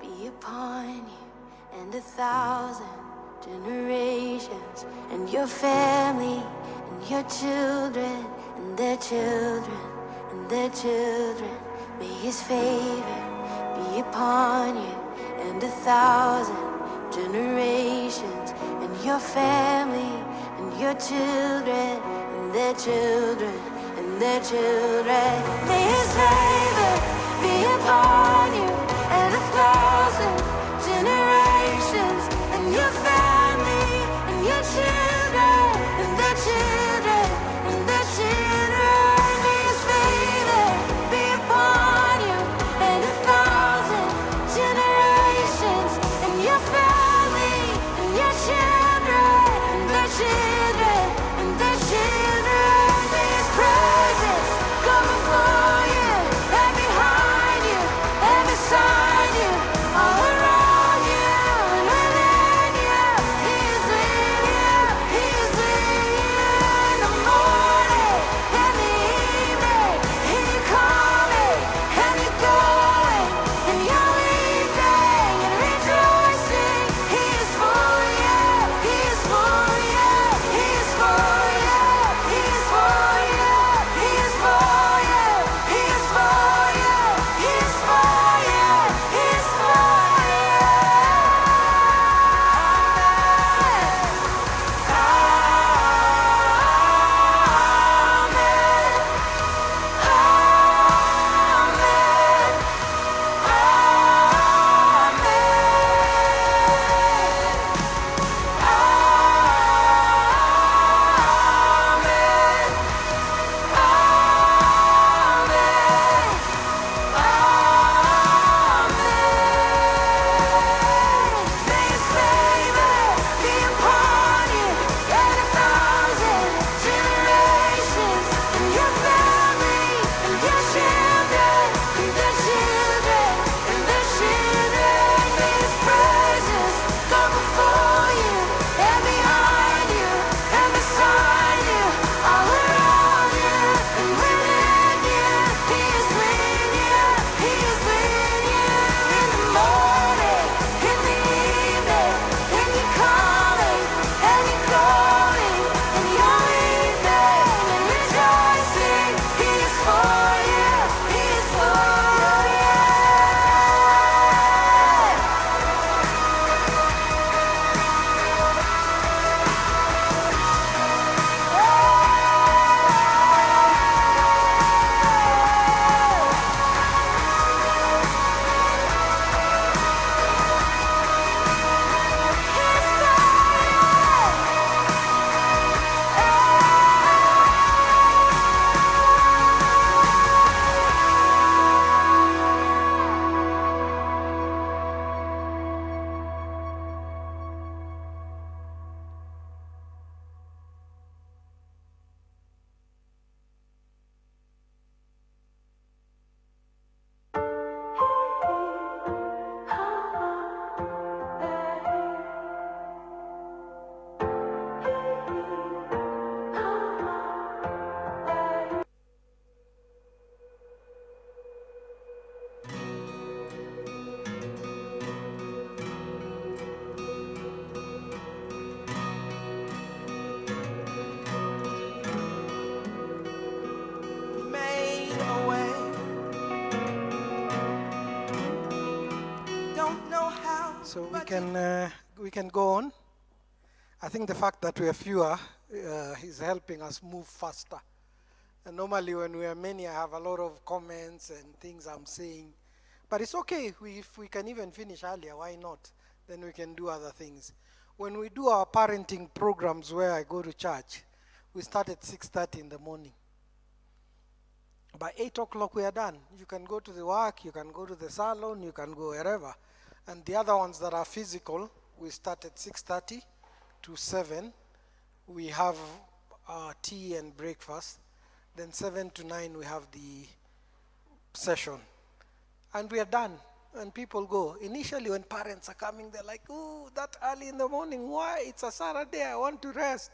be upon you and 1,000 generations, and your family, and your children, and their children, and their children. May his favor be upon you and 1,000 generations, and your family, and your children, and their children, and their children. May his favor be upon you and 1,000 generations, and your family, and your children, and their children, and their children. May his favor be upon you and 1,000 generations, and your family, and your children, and their children, and their children. May his presence go before you and behind you and beside you, all around you and within you. He is with you, he is with you in the morning, in the evening, in your coming, and your going, in your weeping and rejoicing. He is for you, he is for you, he is for you, he is for you, he is for you, he is for you, he is for you, he is for you. May his favor be upon you and 1,000 generations, and your family, and your children, and their children, and their children. May his presence go before you and behind you and beside you, all around you and within you. He is with you, he is with you in the morning, in the evening, in your coming, and your going, in your weeping and rejoicing. He is for you, he is for you, Made a way. Don't know how. So but we can go on. I think the fact that we are fewer is helping us move faster. And normally when we are many, I have a lot of comments and things I'm saying. But it's okay, if we can even finish earlier, why not? Then we can do other things. When we do our parenting programs where I go to church, we start at 6:30 in the morning. By 8 o'clock we are done. You can go to the work, you can go to the salon, you can go wherever. And the other ones that are physical, we start at 6:30 to 7. We have tea and breakfast. Then 7 to 9 we have the session. And we are done. And people go. Initially when parents are coming, they're like, oh, that early in the morning, why? It's a Saturday, I want to rest.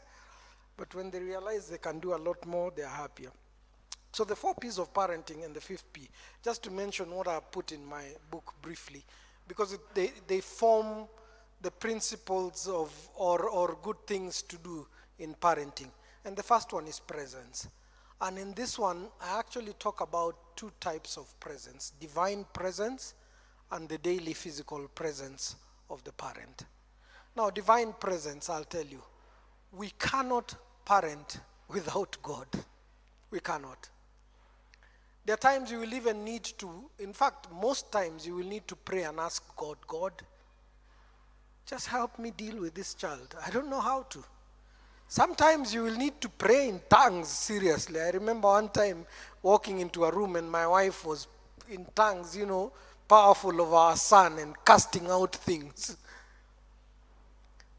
But when they realize they can do a lot more, they're happier. So the 4 P's of parenting and the 5th P, just to mention what I put in my book briefly, because they form the principles of or good things to do in parenting. And the first one is presence. And in this one, I actually talk about 2 types of presence: divine presence and the daily physical presence of the parent. Now, divine presence, I'll tell you, we cannot parent without God. We cannot. There are times you will even need to, in fact, most times you will need to pray and ask God, God, just help me deal with this child. I don't know how to. Sometimes you will need to pray in tongues, seriously. I remember one time walking into a room and my wife was in tongues, powerful of our son and casting out things.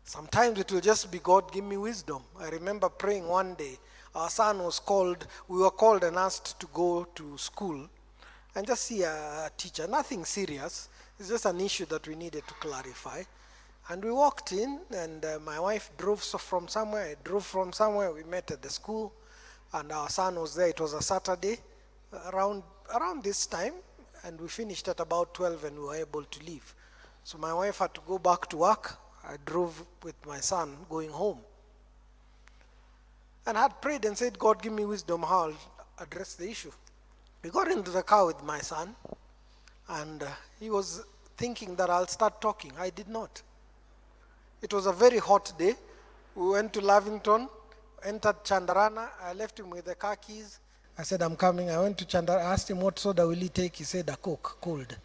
Sometimes it will just be, God, give me wisdom. I remember praying one day. Our son was called, we were called and asked to go to school and just see a teacher. Nothing serious. It's just an issue that we needed to clarify. And we walked in, and my wife drove from somewhere. I drove from somewhere. We met at the school, and our son was there. It was a Saturday around this time, and we finished at about 12, and we were able to leave. So my wife had to go back to work. I drove with my son going home. And I had prayed and said, God, give me wisdom how I'll address the issue. We got into the car with my son, and he was thinking that I'll start talking. I did not. It was a very hot day. We went to Lavington, entered Chandarana. I left him with the car keys. I said, I'm coming. I went to Chandarana. I asked him, what soda will he take? He said, a Coke, cold.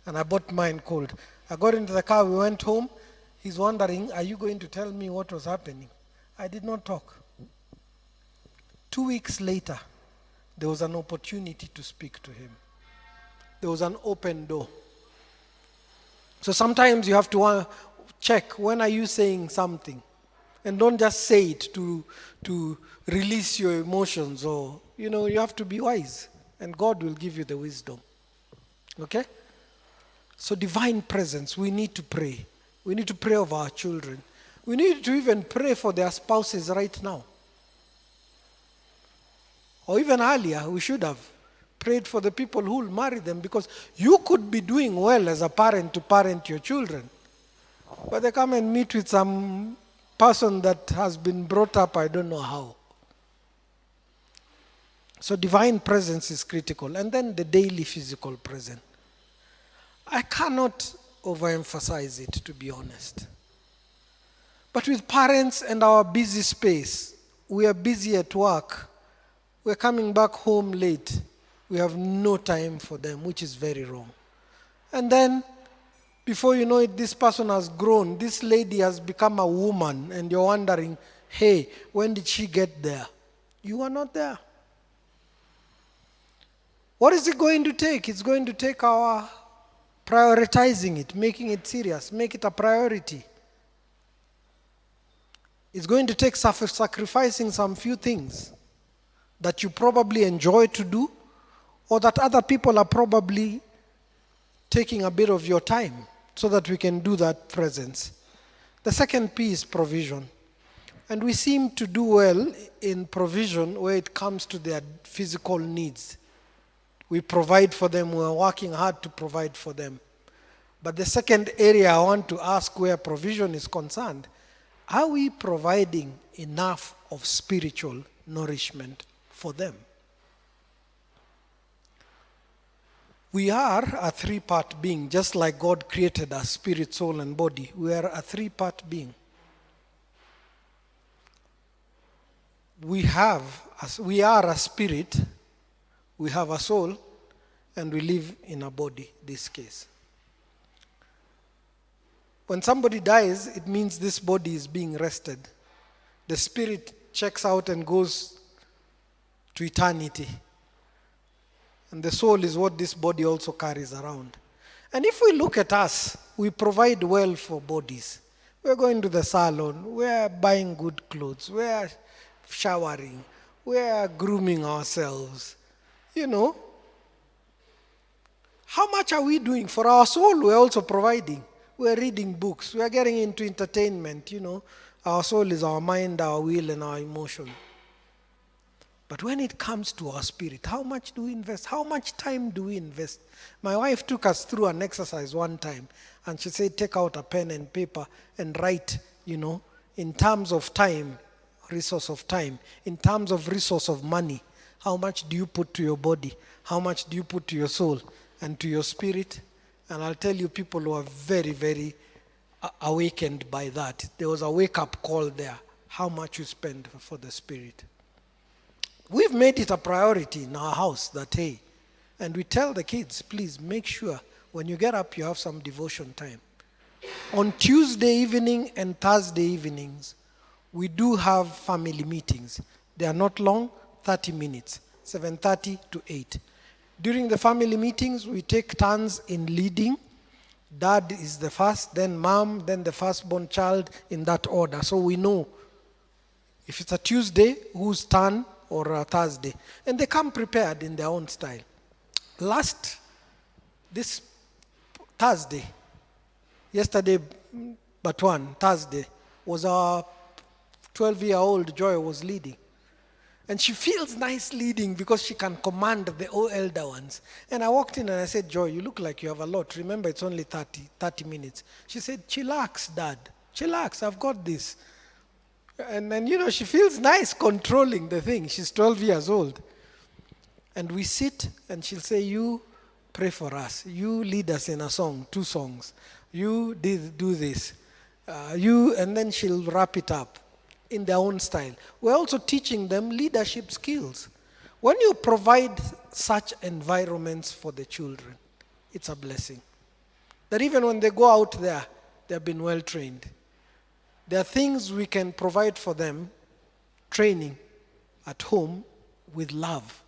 And I bought mine cold. I got into the car. We went home. He's wondering, are you going to tell me what was happening? I did not talk. 2 weeks later, there was an opportunity to speak to him. There was an open door. So sometimes you have to check, when are you saying something? And don't just say it to release your emotions, or, you have to be wise. And God will give you the wisdom. Okay? So divine presence, we need to pray. We need to pray over our children. We need to even pray for their spouses right now. Or even earlier, we should have prayed for the people who will marry them, because you could be doing well as a parent to parent your children. But they come and meet with some person that has been brought up, I don't know how. So divine presence is critical. And then the daily physical presence. I cannot overemphasize it, to be honest. But with parents and our busy space, we are busy at work. We're coming back home late. We have no time for them, which is very wrong. And then, before you know it, this person has grown. This lady has become a woman, and you're wondering, hey, when did she get there? You are not there. What is it going to take? It's going to take our prioritizing it, making it serious, make it a priority. It's going to take sacrificing some few things that you probably enjoy to do, or that other people are probably taking a bit of your time, so that we can do that presence. The second P is provision. And we seem to do well in provision where it comes to their physical needs. We provide for them, we're working hard to provide for them. But the second area I want to ask where provision is concerned, are we providing enough of spiritual nourishment for them? We are a 3-part being, just like God created us, spirit, soul, and body. We are a 3-part being. We are a spirit, we have a soul, and we live in a body, this case. When somebody dies, it means this body is being rested. The spirit checks out and goes to eternity. And the soul is what this body also carries around. And if we look at us, we provide well for bodies. We're going to the salon, we're buying good clothes, we're showering, we're grooming ourselves. How much are we doing for our soul? We're also providing. We're reading books. We're getting into entertainment. Our soul is our mind, our will, and our emotion. But when it comes to our spirit, how much do we invest? How much time do we invest? My wife took us through an exercise one time, and she said, take out a pen and paper and write, in terms of time, resource of time, in terms of resource of money, how much do you put to your body? How much do you put to your soul and to your spirit? And I'll tell you, people who are very, very awakened by that. There was a wake-up call there. How much you spend for the spirit. We've made it a priority in our house that, hey, and we tell the kids, please make sure when you get up, you have some devotion time. On Tuesday evening and Thursday evenings, we do have family meetings. They are not long, 30 minutes, 7:30 to 8. During the family meetings, we take turns in leading. Dad is the first, then mom, then the firstborn child, in that order. So we know if it's a Tuesday, whose turn, or a Thursday. And they come prepared in their own style. This Thursday, yesterday but one, Thursday, was our 12-year-old Joy was leading. And she feels nice leading because she can command the elder ones. And I walked in and I said, Joy, you look like you have a lot. Remember, it's only 30 minutes. She said, chillax, Dad. Chillax, I've got this. And then, she feels nice controlling the thing. She's 12 years old. And we sit and she'll say, you pray for us. You lead us in a song, 2 songs. You do this. And then she'll wrap it up in their own style. We're also teaching them leadership skills. When you provide such environments for the children, it's a blessing. That even when they go out there, they've been well trained. There are things we can provide for them, training at home with love,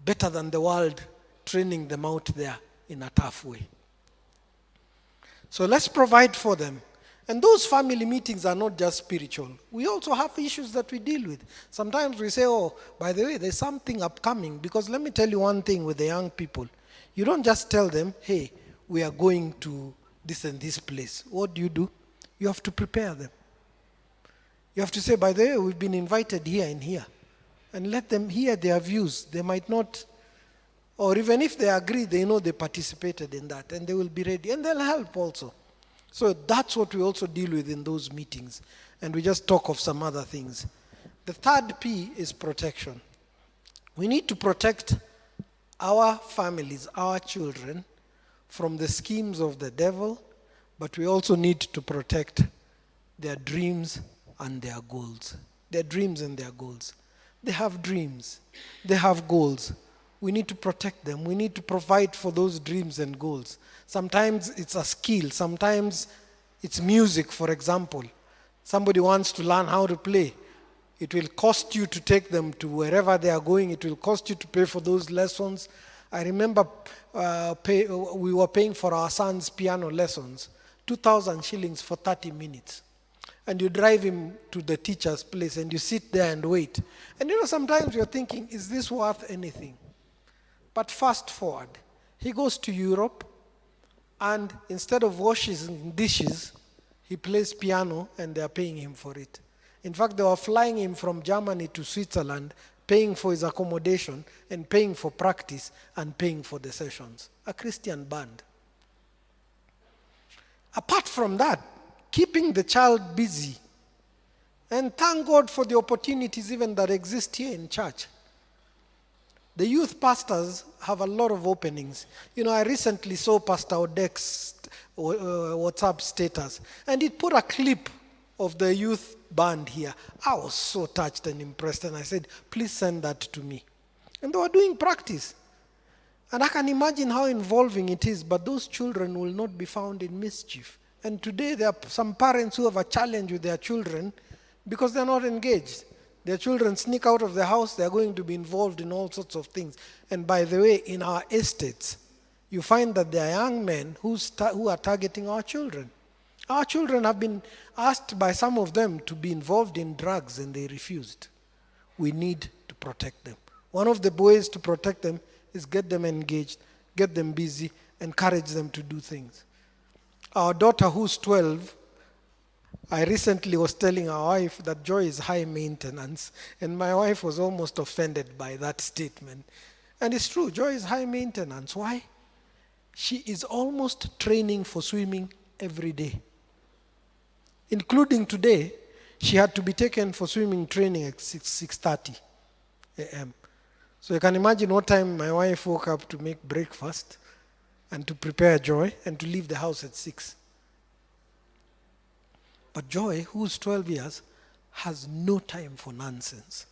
better than the world training them out there in a tough way. So let's provide for them. And those family meetings are not just spiritual. We also have issues that we deal with. Sometimes we say, oh, by the way, there's something upcoming. Because let me tell you one thing with the young people. You don't just tell them, hey, we are going to this and this place. What do? You have to prepare them. You have to say, by the way, we've been invited here and here. And let them hear their views. They might not, or even if they agree, they know they participated in that. And they will be ready. And they'll help also. So that's what we also deal with in those meetings. And we just talk of some other things. The third P is protection. We need to protect our families, our children, from the schemes of the devil, but we also need to protect their dreams and their goals. Their dreams and their goals. They have dreams. They have goals. We need to protect them. We need to provide for those dreams and goals. Sometimes it's a skill. Sometimes it's music, for example. Somebody wants to learn how to play. It will cost you to take them to wherever they are going. It will cost you to pay for those lessons. I remember we were paying for our son's piano lessons, 2,000 shillings for 30 minutes. And you drive him to the teacher's place and you sit there and wait. And sometimes you're thinking, is this worth anything? But fast forward. He goes to Europe, and instead of washing dishes, he plays piano and they're paying him for it. In fact, they were flying him from Germany to Switzerland, paying for his accommodation and paying for practice and paying for the sessions. A Christian band. Apart from that, keeping the child busy. And thank God for the opportunities even that exist here in church. The youth pastors have a lot of openings. I recently saw Pastor Odek's WhatsApp status, and it put a clip of the youth band here. I was so touched and impressed, and I said, please send that to me. And they were doing practice. And I can imagine how involving it is, but those children will not be found in mischief. And today there are some parents who have a challenge with their children because they're not engaged. Their children sneak out of the house, they're going to be involved in all sorts of things. And by the way, in our estates, you find that there are young men who are targeting our children. Our children have been asked by some of them to be involved in drugs and they refused. We need to protect them. One of the ways to protect them is get them engaged, get them busy, encourage them to do things. Our daughter who's 12, I recently was telling our wife that joy is high maintenance, and my wife was almost offended by that statement. And it's true, joy is high maintenance. Why? She is almost training for swimming every day. Including today, she had to be taken for swimming training at 6:30 a.m. So you can imagine what time my wife woke up to make breakfast and to prepare Joy and to leave the house at 6. But Joy, who's 12 years, has no time for nonsense.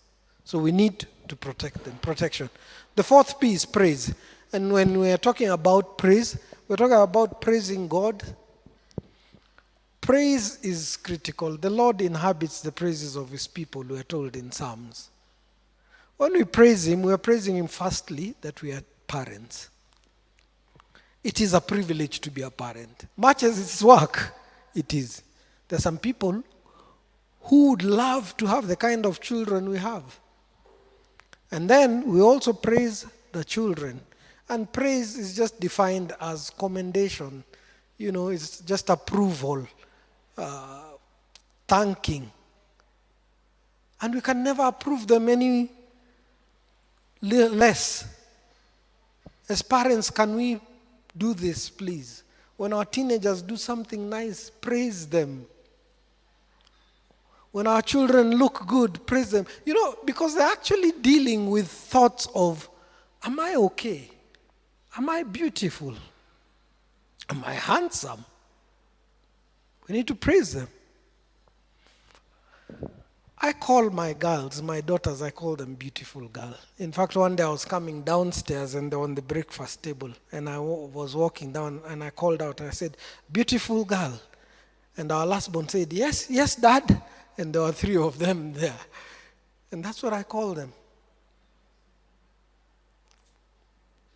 So we need to protect them. Protection. The fourth P is praise. And when we are talking about praise, we're talking about praising God. Praise is critical. The Lord inhabits the praises of his people, we are told in Psalms. When we praise him, we are praising him firstly that we are parents. It is a privilege to be a parent. Much as it's work, it is. There are some people who would love to have the kind of children we have. And then we also praise the children. And praise is just defined as commendation. It's just approval, thanking. And we can never approve them any less. As parents, can we do this, please? When our teenagers do something nice, praise them. When our children look good, praise them. Because they're actually dealing with thoughts of, am I okay? Am I beautiful? Am I handsome? We need to praise them. I call my girls, my daughters, I call them beautiful girl. In fact, one day I was coming downstairs and they were on the breakfast table. And I was walking down and I called out and I said, beautiful girl. And our last born said, yes, yes, Dad. And there were 3 of them there. And that's what I call them.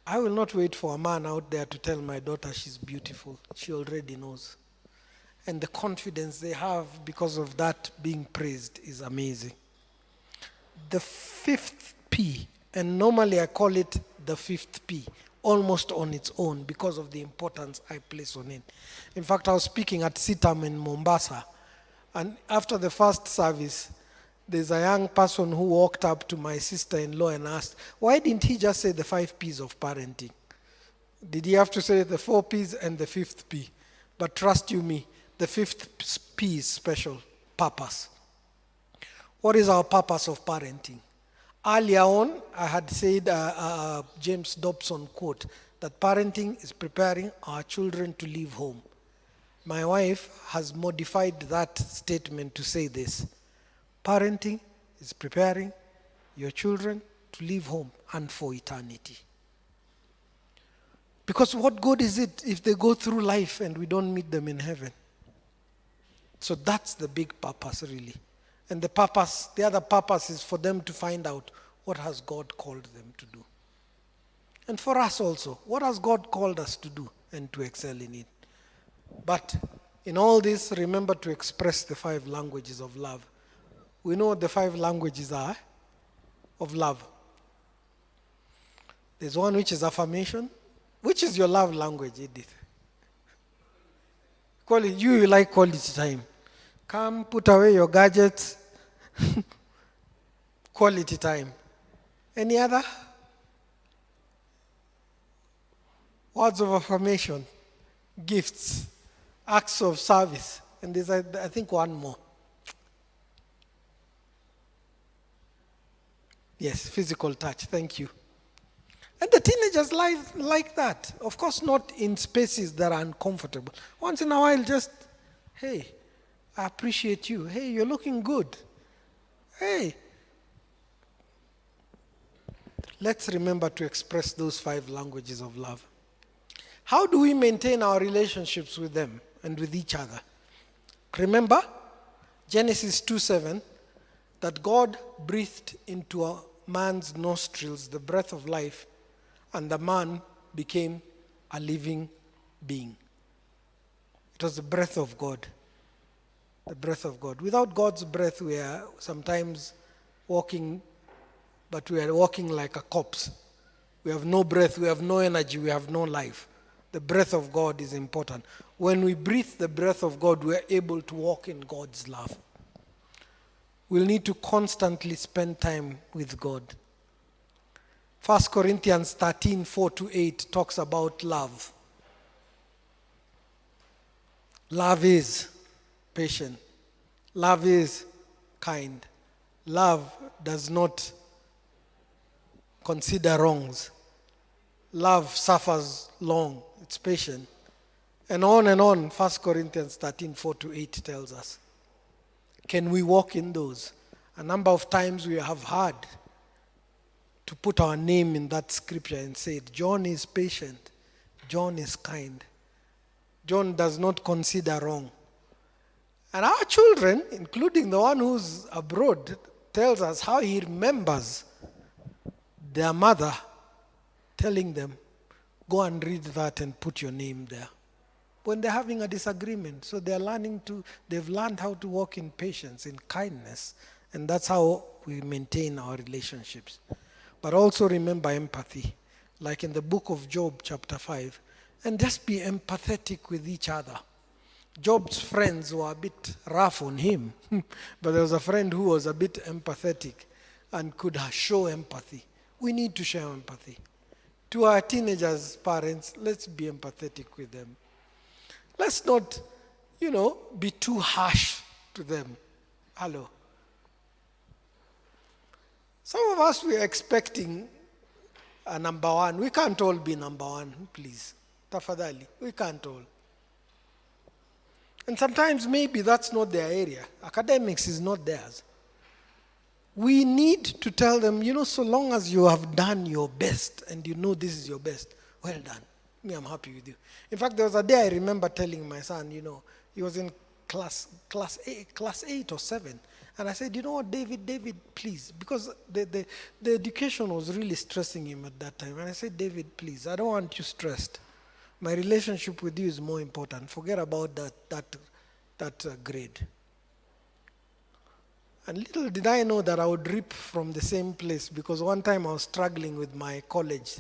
I will not wait for a man out there to tell my daughter she's beautiful. She already knows. And the confidence they have because of that being praised is amazing. The 5th P, and normally I call it the 5th P, almost on its own because of the importance I place on it. In fact, I was speaking at Sitam in Mombasa, and after the first service, there's a young person who walked up to my sister-in-law and asked, why didn't he just say the 5 P's of parenting? Did he have to say the 4 P's and the 5th P? But trust you me, the 5th P is special, purpose. What is our purpose of parenting? Earlier on, I had said James Dobson quote, that parenting is preparing our children to leave home. My wife has modified that statement to say this. Parenting is preparing your children to leave home and for eternity. Because what good is it if they go through life and we don't meet them in heaven? So that's the big purpose, really. And the other purpose is for them to find out what has God called them to do. And for us also, what has God called us to do and to excel in it? But in all this, remember to express the 5 languages of love. We know what the 5 languages are of love. There's one which is affirmation. Which is your love language, Edith? You like quality time. Come, put away your gadgets. Quality time. Any other? Words of affirmation, gifts, acts of service. And there's, I think, one more. Yes, physical touch. Thank you. And the teenagers like that. Of course, not in spaces that are uncomfortable. Once in a while, just, hey, I appreciate you. Hey, you're looking good. Hey. Let's remember to express those 5 languages of love. How do we maintain our relationships with them and with each other? Remember, Genesis 2:7, that God breathed into a man's nostrils the breath of life, and the man became a living being. It was the breath of God. The breath of God. Without God's breath, we are sometimes walking, but we are walking like a corpse. We have no breath, we have no energy, we have no life. The breath of God is important. when we breathe the breath of God, we're able to walk in God's love. We'll need to constantly spend time with God. 1 Corinthians 13, 4-8 talks about love. Love is patient. Love is kind. Love does not consider wrongs. Love suffers long. It's patient. And on, 1 Corinthians 13, 4-8 tells us. Can we walk in those? A number of times we have had to put our name in that scripture and say, John is patient. John is kind. John does not consider wrong. And our children, including the one who's abroad, tells us how he remembers their mother telling them, go and read that and put your name there. When they're having a disagreement. So they've learned how to walk in patience, in kindness. And that's how we maintain our relationships. But also remember empathy. Like in the book of Job, chapter 5. And just be empathetic with each other. Job's friends were a bit rough on him. But there was a friend who was a bit empathetic and could show empathy. We need to show empathy. To our teenagers, parents, let's be empathetic with them. Let's not, be too harsh to them. Hello. Some of us, we are expecting a number one. We can't all be number one, please. Tafadhali. We can't all. And sometimes maybe that's not their area. Academics is not theirs. We need to tell them, so long as you have done your best and you know this is your best, well done. Me, I'm happy with you. In fact, there was a day I remember telling my son, he was in class 8 or 7. And I said, you know what, David, please, because the education was really stressing him at that time. And I said, David, please, I don't want you stressed. My relationship with you is more important. Forget about that grade. And little did I know that I would rip from the same place, because one time I was struggling with my college.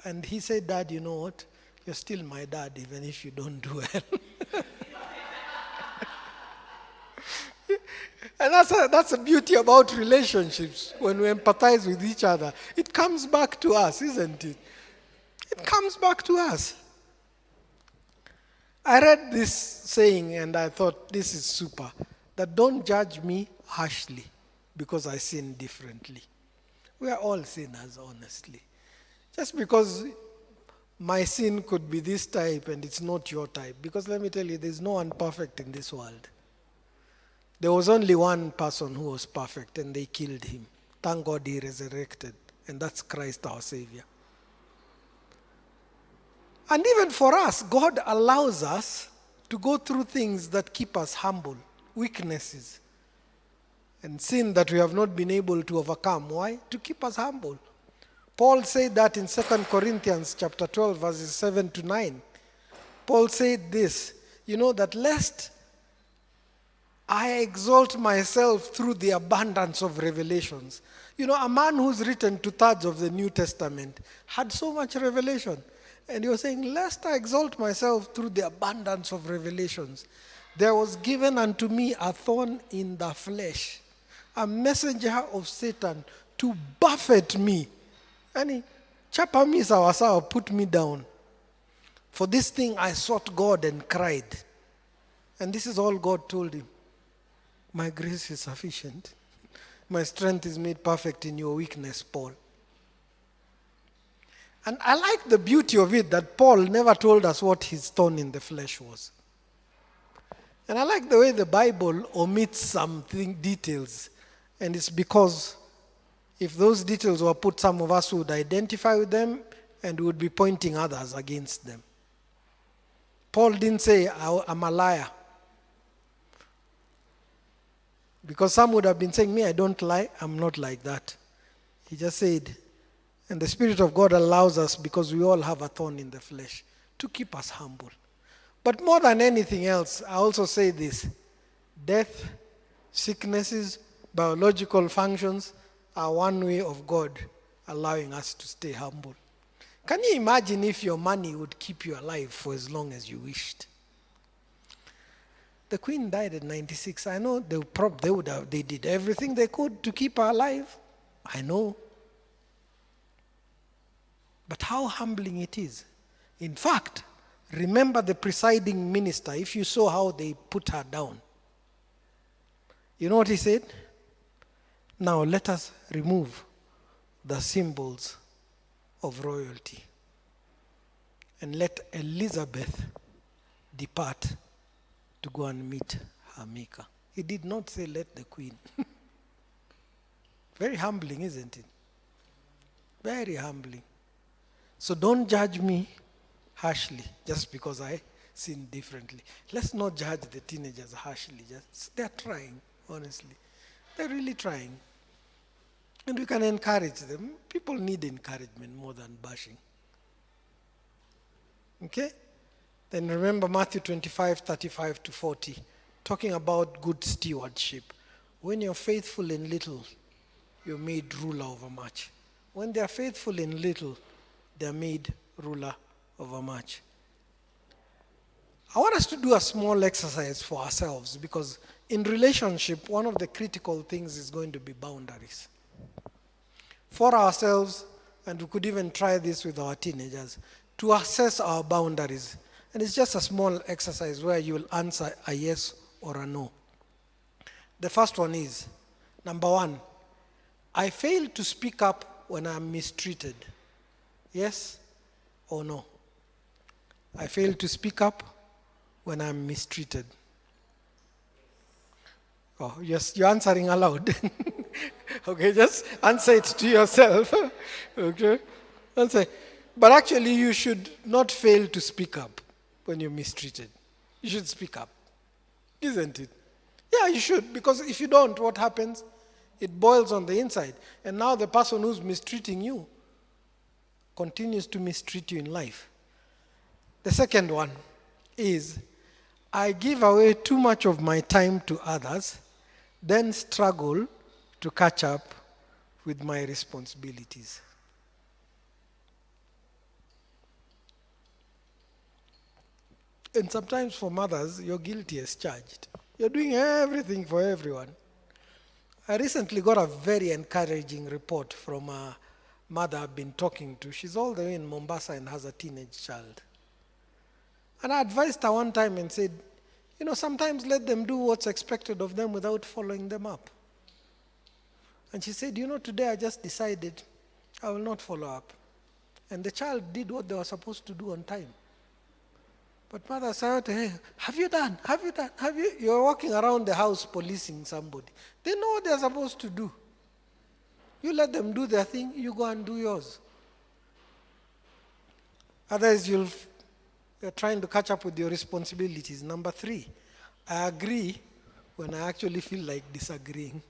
And he said, Dad, you know what? You're still my dad, even if you don't do well. And that's the beauty about relationships. When we empathize with each other, it comes back to us, isn't it? It comes back to us. I read this saying and I thought, this is super. That don't judge me harshly because I sin differently. We are all sinners, honestly. Just because my sin could be this type and it's not your type. Because let me tell you, there's no one perfect in this world. There was only one person who was perfect and they killed him. Thank God he resurrected. And that's Christ our Savior. And even for us, God allows us to go through things that keep us humble, weaknesses, and sin that we have not been able to overcome. Why? To keep us humble. Paul said that in 2 Corinthians chapter 12, verses 7-9. Paul said this, that lest I exalt myself through the abundance of revelations. A man who's written 2/3 of the New Testament had so much revelation. And he was saying, lest I exalt myself through the abundance of revelations, there was given unto me a thorn in the flesh, a messenger of Satan to buffet me. And chapa me sawa, put me down. For this thing I sought God and cried. And this is all God told him. My grace is sufficient. My strength is made perfect in your weakness, Paul. And I like the beauty of it that Paul never told us what his thorn in the flesh was. And I like the way the Bible omits some details. And it's because if those details were put, some of us would identify with them and would be pointing others against them. Paul didn't say, I'm a liar. Because some would have been saying, me, I don't lie. I'm not like that. He just said, and the Spirit of God allows us, because we all have a thorn in the flesh, to keep us humble. But more than anything else, I also say this. Death, sicknesses, biological functions are one way of God allowing us to stay humble. Can you imagine if your money would keep you alive for as long as you wished? The Queen died at 96. I know they did everything they could to keep her alive. I know. But how humbling it is. In fact, remember the presiding minister, if you saw how they put her down. You know what he said? Now let us remove the symbols of royalty and let Elizabeth depart to go and meet her maker. He did not say let the Queen. Very humbling, isn't it? Very humbling. So don't judge me harshly just because I sin differently. Let's not judge the teenagers harshly. They're trying, honestly. They're really trying. And we can encourage them. People need encouragement more than bashing. Okay? Then remember Matthew 25, 35 to 40, talking about good stewardship. When you're faithful in little, you're made ruler over much. When they're faithful in little, they're made ruler over much. I want us to do a small exercise for ourselves because in relationship, one of the critical things is going to be boundaries. For ourselves, and we could even try this with our teenagers, to assess our boundaries. And it's just a small exercise where you will answer a yes or a no. The first one is, number one, I fail to speak up when I'm mistreated. Yes or no? I fail to speak up when I'm mistreated. Oh, yes, you're answering aloud. Okay, just answer it to yourself. Okay? Answer. But actually, you should not fail to speak up when you're mistreated. You should speak up. Isn't it? Yeah, you should. Because if you don't, what happens? It boils on the inside. And now the person who's mistreating you continues to mistreat you in life. The second one is, I give away too much of my time to others, then struggle to catch up with my responsibilities. And sometimes for mothers, you're guilty as charged. You're doing everything for everyone. I recently got a very encouraging report from a mother I've been talking to. She's all the way in Mombasa and has a teenage child. And I advised her one time and said, sometimes let them do what's expected of them without following them up. And she said, today I just decided I will not follow up. And the child did what they were supposed to do on time. But mother said, hey, have you done? You're walking around the house policing somebody. They know what they're supposed to do. You let them do their thing, you go and do yours. Otherwise, you're trying to catch up with your responsibilities. Number 3, I agree when I actually feel like disagreeing.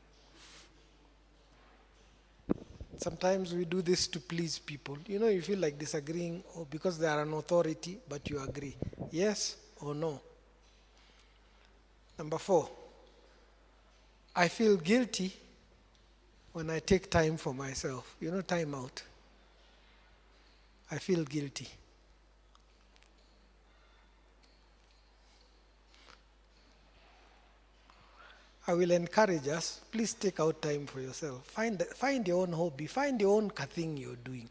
Sometimes we do this to please people. You feel like disagreeing or because they are an authority, but you agree. Yes or no? Number 4, I feel guilty when I take time for myself. Time out. I feel guilty. I will encourage us, please take out time for yourself. Find your own hobby. Find your own thing you're doing.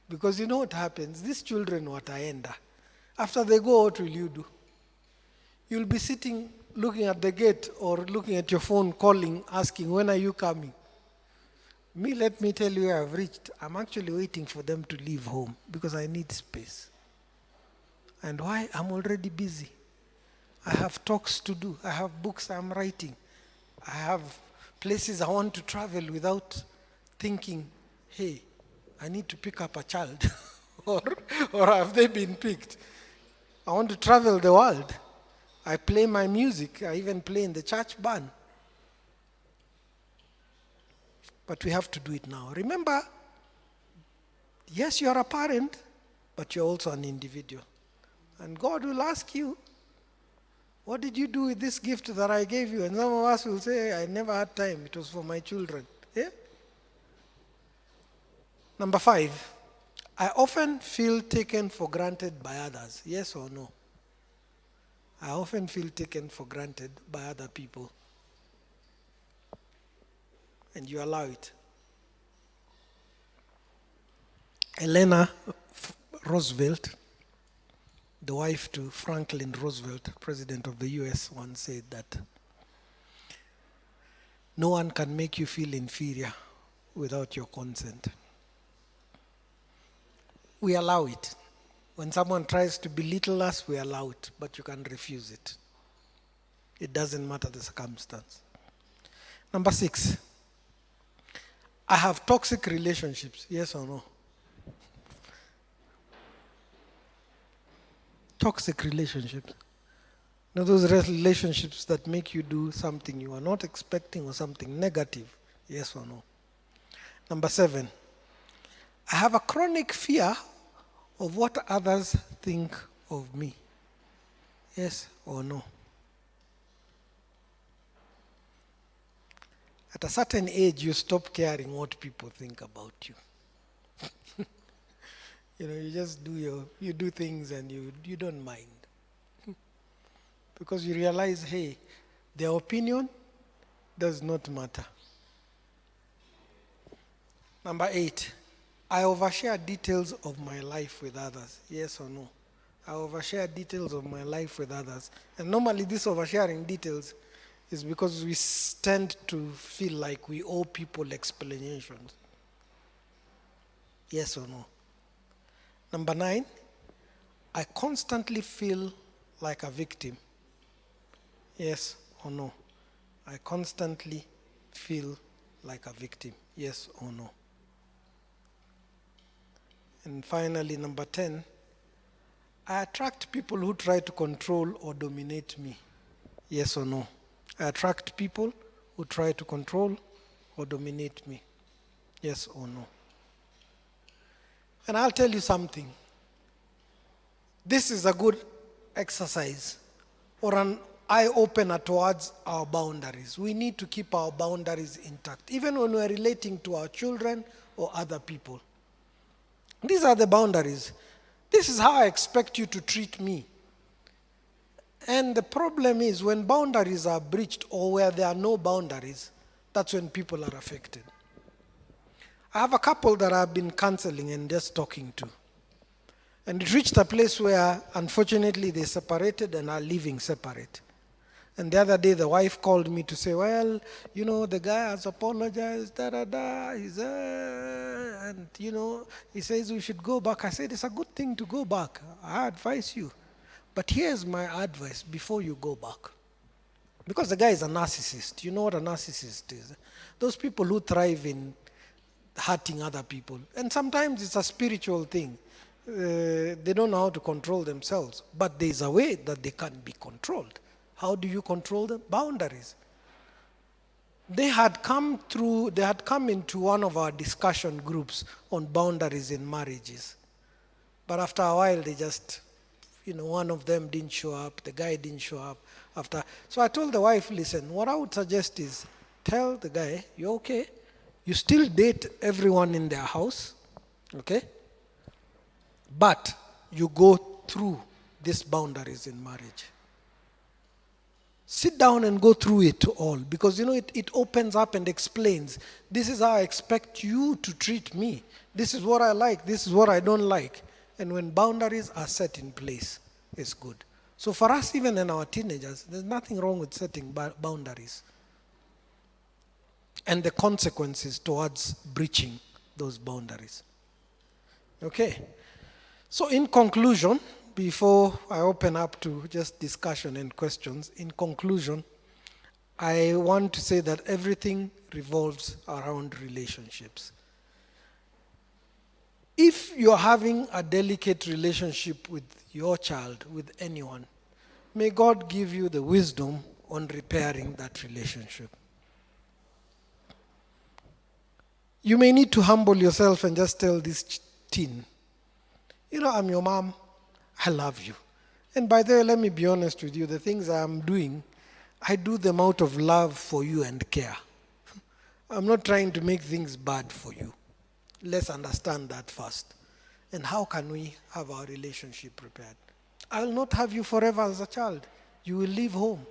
Because you know what happens? These children wataenda. After they go, what will you do? You'll be sitting looking at the gate or looking at your phone calling, asking, when are you coming? Let me tell you where I've reached. I'm actually waiting for them to leave home because I need space. And why? I'm already busy. I have talks to do. I have books I'm writing. I have places I want to travel without thinking, hey, I need to pick up a child. or have they been picked? I want to travel the world. I play my music. I even play in the church band. But we have to do it now. Remember, yes, you're a parent, but you're also an individual. And God will ask you, what did you do with this gift that I gave you? And some of us will say, I never had time. It was for my children. Yeah? Number 5, I often feel taken for granted by others. Yes or no? I often feel taken for granted by other people. And you allow it. Eleanor Roosevelt, the wife to Franklin Roosevelt, President of the US, once said that no one can make you feel inferior without your consent. We allow it. When someone tries to belittle us, we allow it, but you can refuse it. It doesn't matter the circumstance. Number 6, I have toxic relationships. Yes or no? Toxic relationships. Now those relationships that make you do something you are not expecting or something negative. Yes or no? Number 7, I have a chronic fear of what others think of me. Yes or no? At a certain age, you stop caring what people think about you. You just you do things and you don't mind. Because you realize, hey, their opinion does not matter. Number 8, I overshare details of my life with others. Yes or no? I overshare details of my life with others. And normally this oversharing details is because we tend to feel like we owe people explanations. Yes or no? Number 9, I constantly feel like a victim. Yes or no? I constantly feel like a victim. Yes or no? And finally, number 10, I attract people who try to control or dominate me. Yes or no? I attract people who try to control or dominate me. Yes or no? And I'll tell you something. This is a good exercise or an eye-opener towards our boundaries. We need to keep our boundaries intact, even when we're relating to our children or other people. These are the boundaries. This is how I expect you to treat me. And the problem is when boundaries are breached or where there are no boundaries, that's when people are affected. I have a couple that I've been counseling and just talking to. And it reached a place where, unfortunately, they separated and are living separate. And the other day, the wife called me to say, well, the guy has apologized, and, he says we should go back. I said, it's a good thing to go back. I advise you. But here's my advice before you go back. Because the guy is a narcissist. You know what a narcissist is? Those people who thrive in hurting other people. And sometimes it's a spiritual thing. They don't know how to control themselves. But there's a way that they can be controlled. How do you control them? Boundaries. They had come into one of our discussion groups on boundaries in marriages. But after a while, they just, one of them didn't show up, the guy didn't show up. So I told the wife, listen, what I would suggest is tell the guy, you're okay. You still date everyone in their house, okay? But you go through these boundaries in marriage. Sit down and go through it all because, it opens up and explains, this is how I expect you to treat me. This is what I like. This is what I don't like. And when boundaries are set in place, it's good. So for us, even in our teenagers, there's nothing wrong with setting boundaries. And the consequences towards breaching those boundaries. Okay. So in conclusion, before I open up to just discussion and questions, in conclusion, I want to say that everything revolves around relationships. If you're having a delicate relationship with your child, with anyone, may God give you the wisdom on repairing that relationship. You may need to humble yourself and just tell this teen, I'm your mom. I love you. And by the way, let me be honest with you. The things I'm doing, I do them out of love for you and care. I'm not trying to make things bad for you. Let's understand that first. And how can we have our relationship prepared? I will not have you forever as a child. You will leave home.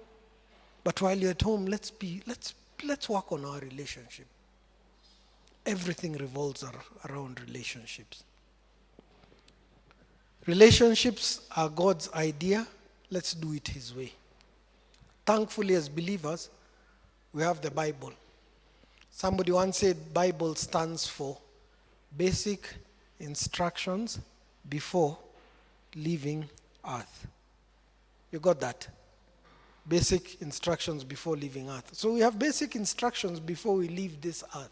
But while you're at home, let's work on our relationship. Everything revolves around relationships. Relationships are God's idea. Let's do it His way. Thankfully, as believers, we have the Bible. Somebody once said Bible stands for basic instructions before leaving earth. You got that? Basic instructions before leaving earth. So we have basic instructions before we leave this earth.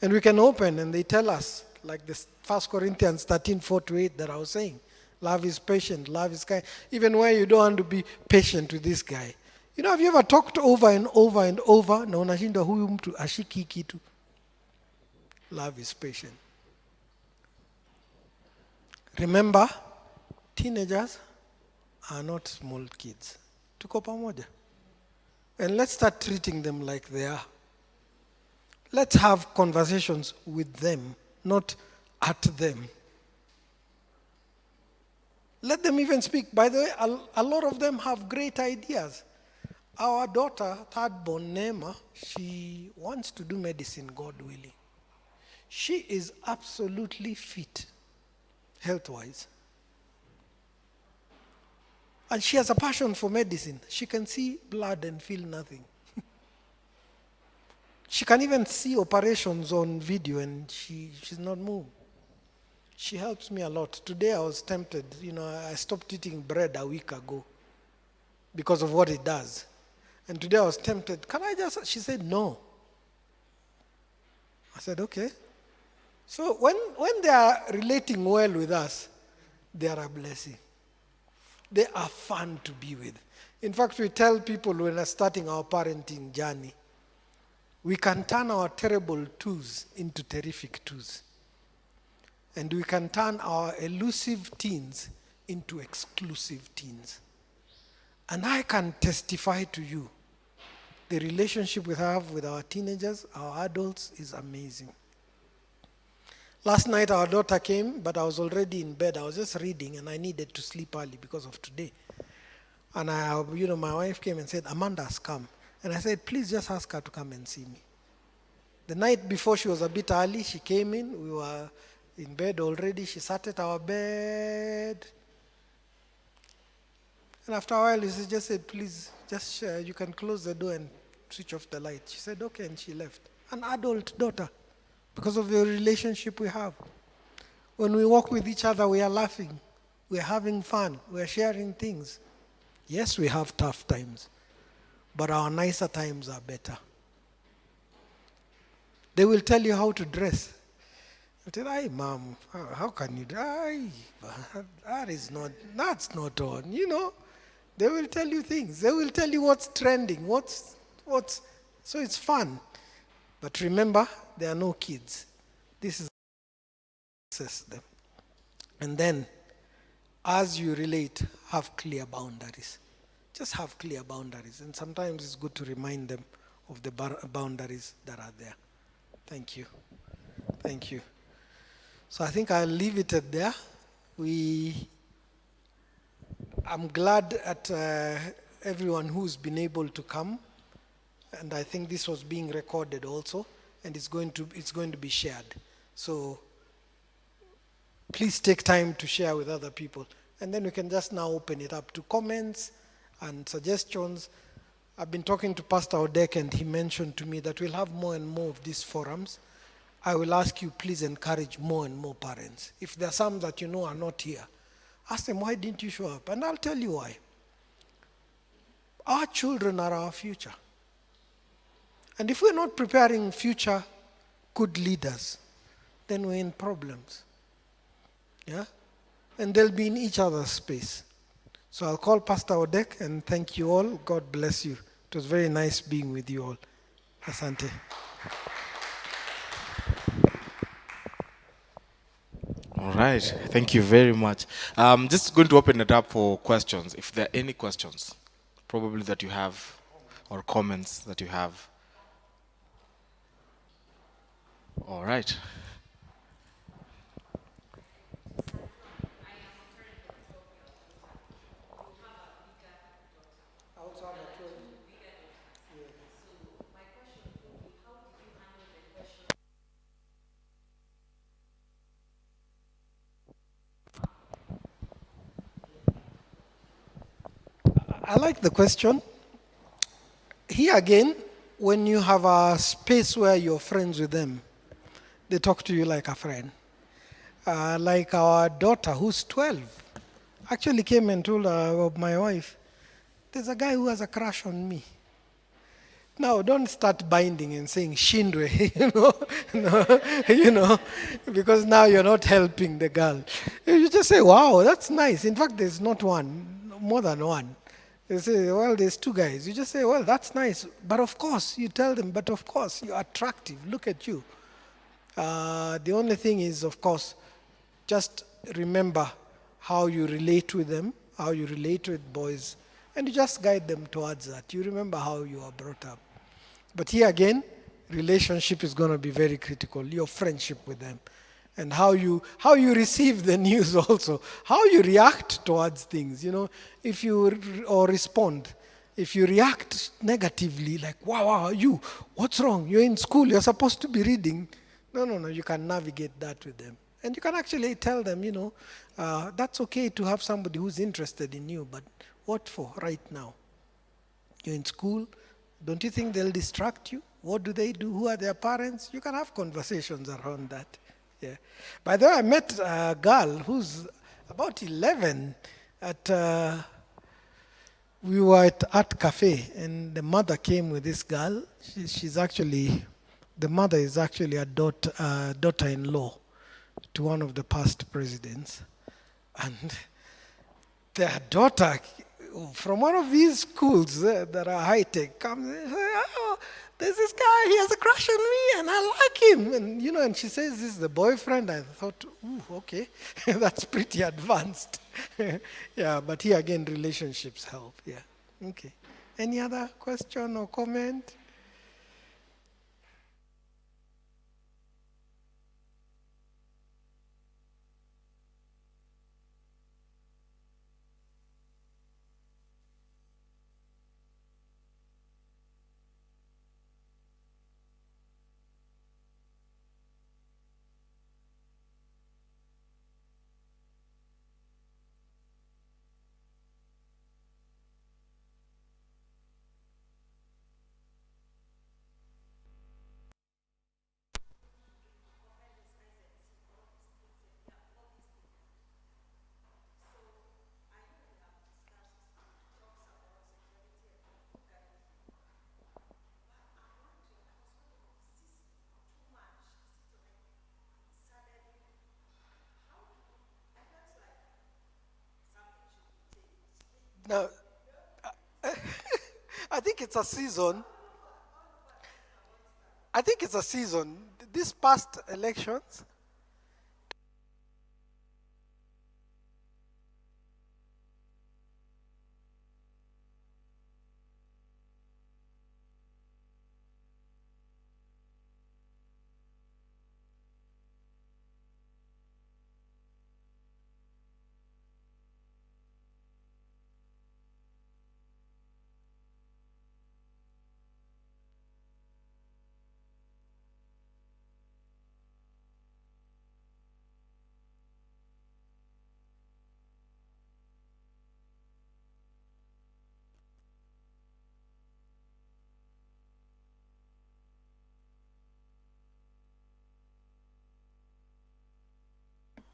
And we can open and they tell us, like this 1 Corinthians 13:4-8 that I was saying. Love is patient, love is kind. Even when you don't want to be patient with this guy. You know, have you ever talked over and over and over? Na unashindwa huyu mtu ashiki kitu. Love is patient. Remember, teenagers are not small kids. Tuko pamoja. And let's start treating them like they are. Let's have conversations with them, not at them. Let them even speak. By the way, a lot of them have great ideas. Our daughter, third born Nema, she wants to do medicine, God willing. She is absolutely fit, health-wise. And she has a passion for medicine. She can see blood and feel nothing. She can even see operations on video and she's not moved. She helps me a lot. Today I was tempted, I stopped eating bread a week ago because of what it does. And today I was tempted, she said no. I said, okay. So when they are relating well with us, they are a blessing. They are fun to be with. In fact, we tell people when we're starting our parenting journey, we can turn our terrible twos into terrific twos. And we can turn our elusive teens into exclusive teens. And I can testify to you, the relationship we have with our teenagers, our adults, is amazing. Last night our daughter came, but I was already in bed. I was just reading and I needed to sleep early because of today. And my wife came and said, Amanda has come. And I said, please just ask her to come and see me. The night before she was a bit early, she came in. We were in bed already. She sat at our bed. And after a while, she just said, please, you can close the door and switch off the light. She said, okay, and she left. An adult daughter, because of the relationship we have. When we walk with each other, we are laughing. We are having fun. We are sharing things. Yes, we have tough times, but our nicer times are better. They will tell you how to dress. I tell, "Ay, mom, how can you? That's not on." They will tell you things. They will tell you what's trending, so it's fun. But remember, there are no kids. This is access them. And then, as you relate, have clear boundaries. Just have clear boundaries. And sometimes it's good to remind them of the boundaries that are there. Thank you. Thank you. So I think I'll leave it at there. I'm glad at everyone who's been able to come. And I think this was being recorded also. And it's going to be shared. So please take time to share with other people. And then we can just now open it up to comments and suggestions. I've been talking to Pastor Odek and he mentioned to me that we'll have more and more of these forums. I will ask you, please encourage more and more parents. If there are some that you know are not here, ask them, why didn't you show up? And I'll tell you why. Our children are our future. And if we're not preparing future good leaders, then we're in problems. Yeah? And they'll be in each other's space. So I'll call Pastor Odek and thank you all. God bless you. It was very nice being with you all. Asante. All right. Thank you very much. Just going to open it up for questions. If there are any questions, probably that you have, or comments that you have. All right. I also have a 12. I like the question. Here again, when you have a space where you're friends with them, they talk to you like a friend. Like our daughter, who's 12, actually came and told my wife, there's a guy who has a crush on me. Now, don't start binding and saying shindwe, because now you're not helping the girl. You just say, wow, that's nice. In fact, there's not one, more than one. They say, well, there's two guys. You just say, well, that's nice. But of course, you tell them, but of course, you're attractive. Look at you. The only thing is, of course, just remember how you relate with them, how you relate with boys, and you just guide them towards that. You remember how you are brought up. But here again, relationship is going to be very critical, your friendship with them. And how you receive the news also, how you react towards things, if you or respond. If you react negatively, like, wow, you, what's wrong? You're in school, you're supposed to be reading. No, you can navigate that with them. And you can actually tell them, that's okay to have somebody who's interested in you, but what for right now? You're in school, don't you think they'll distract you? What do they do? Who are their parents? You can have conversations around that. Yeah. By the way, I met a girl who's about 11 at, we were at Art Cafe, and the mother came with this girl. The mother is actually a daughter-in-law to one of the past presidents. And their daughter from one of these schools that are high-tech comes and says, oh, there's this guy, he has a crush on me and I like him. And she says, this is the boyfriend. I thought, ooh, okay, that's pretty advanced. Yeah, but here again, relationships help, yeah. Okay. Any other question or comment? Now, I think it's a season. I think it's a season. These past elections,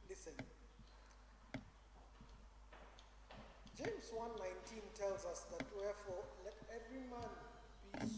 listen, James 1:19 tells us that wherefore let every man be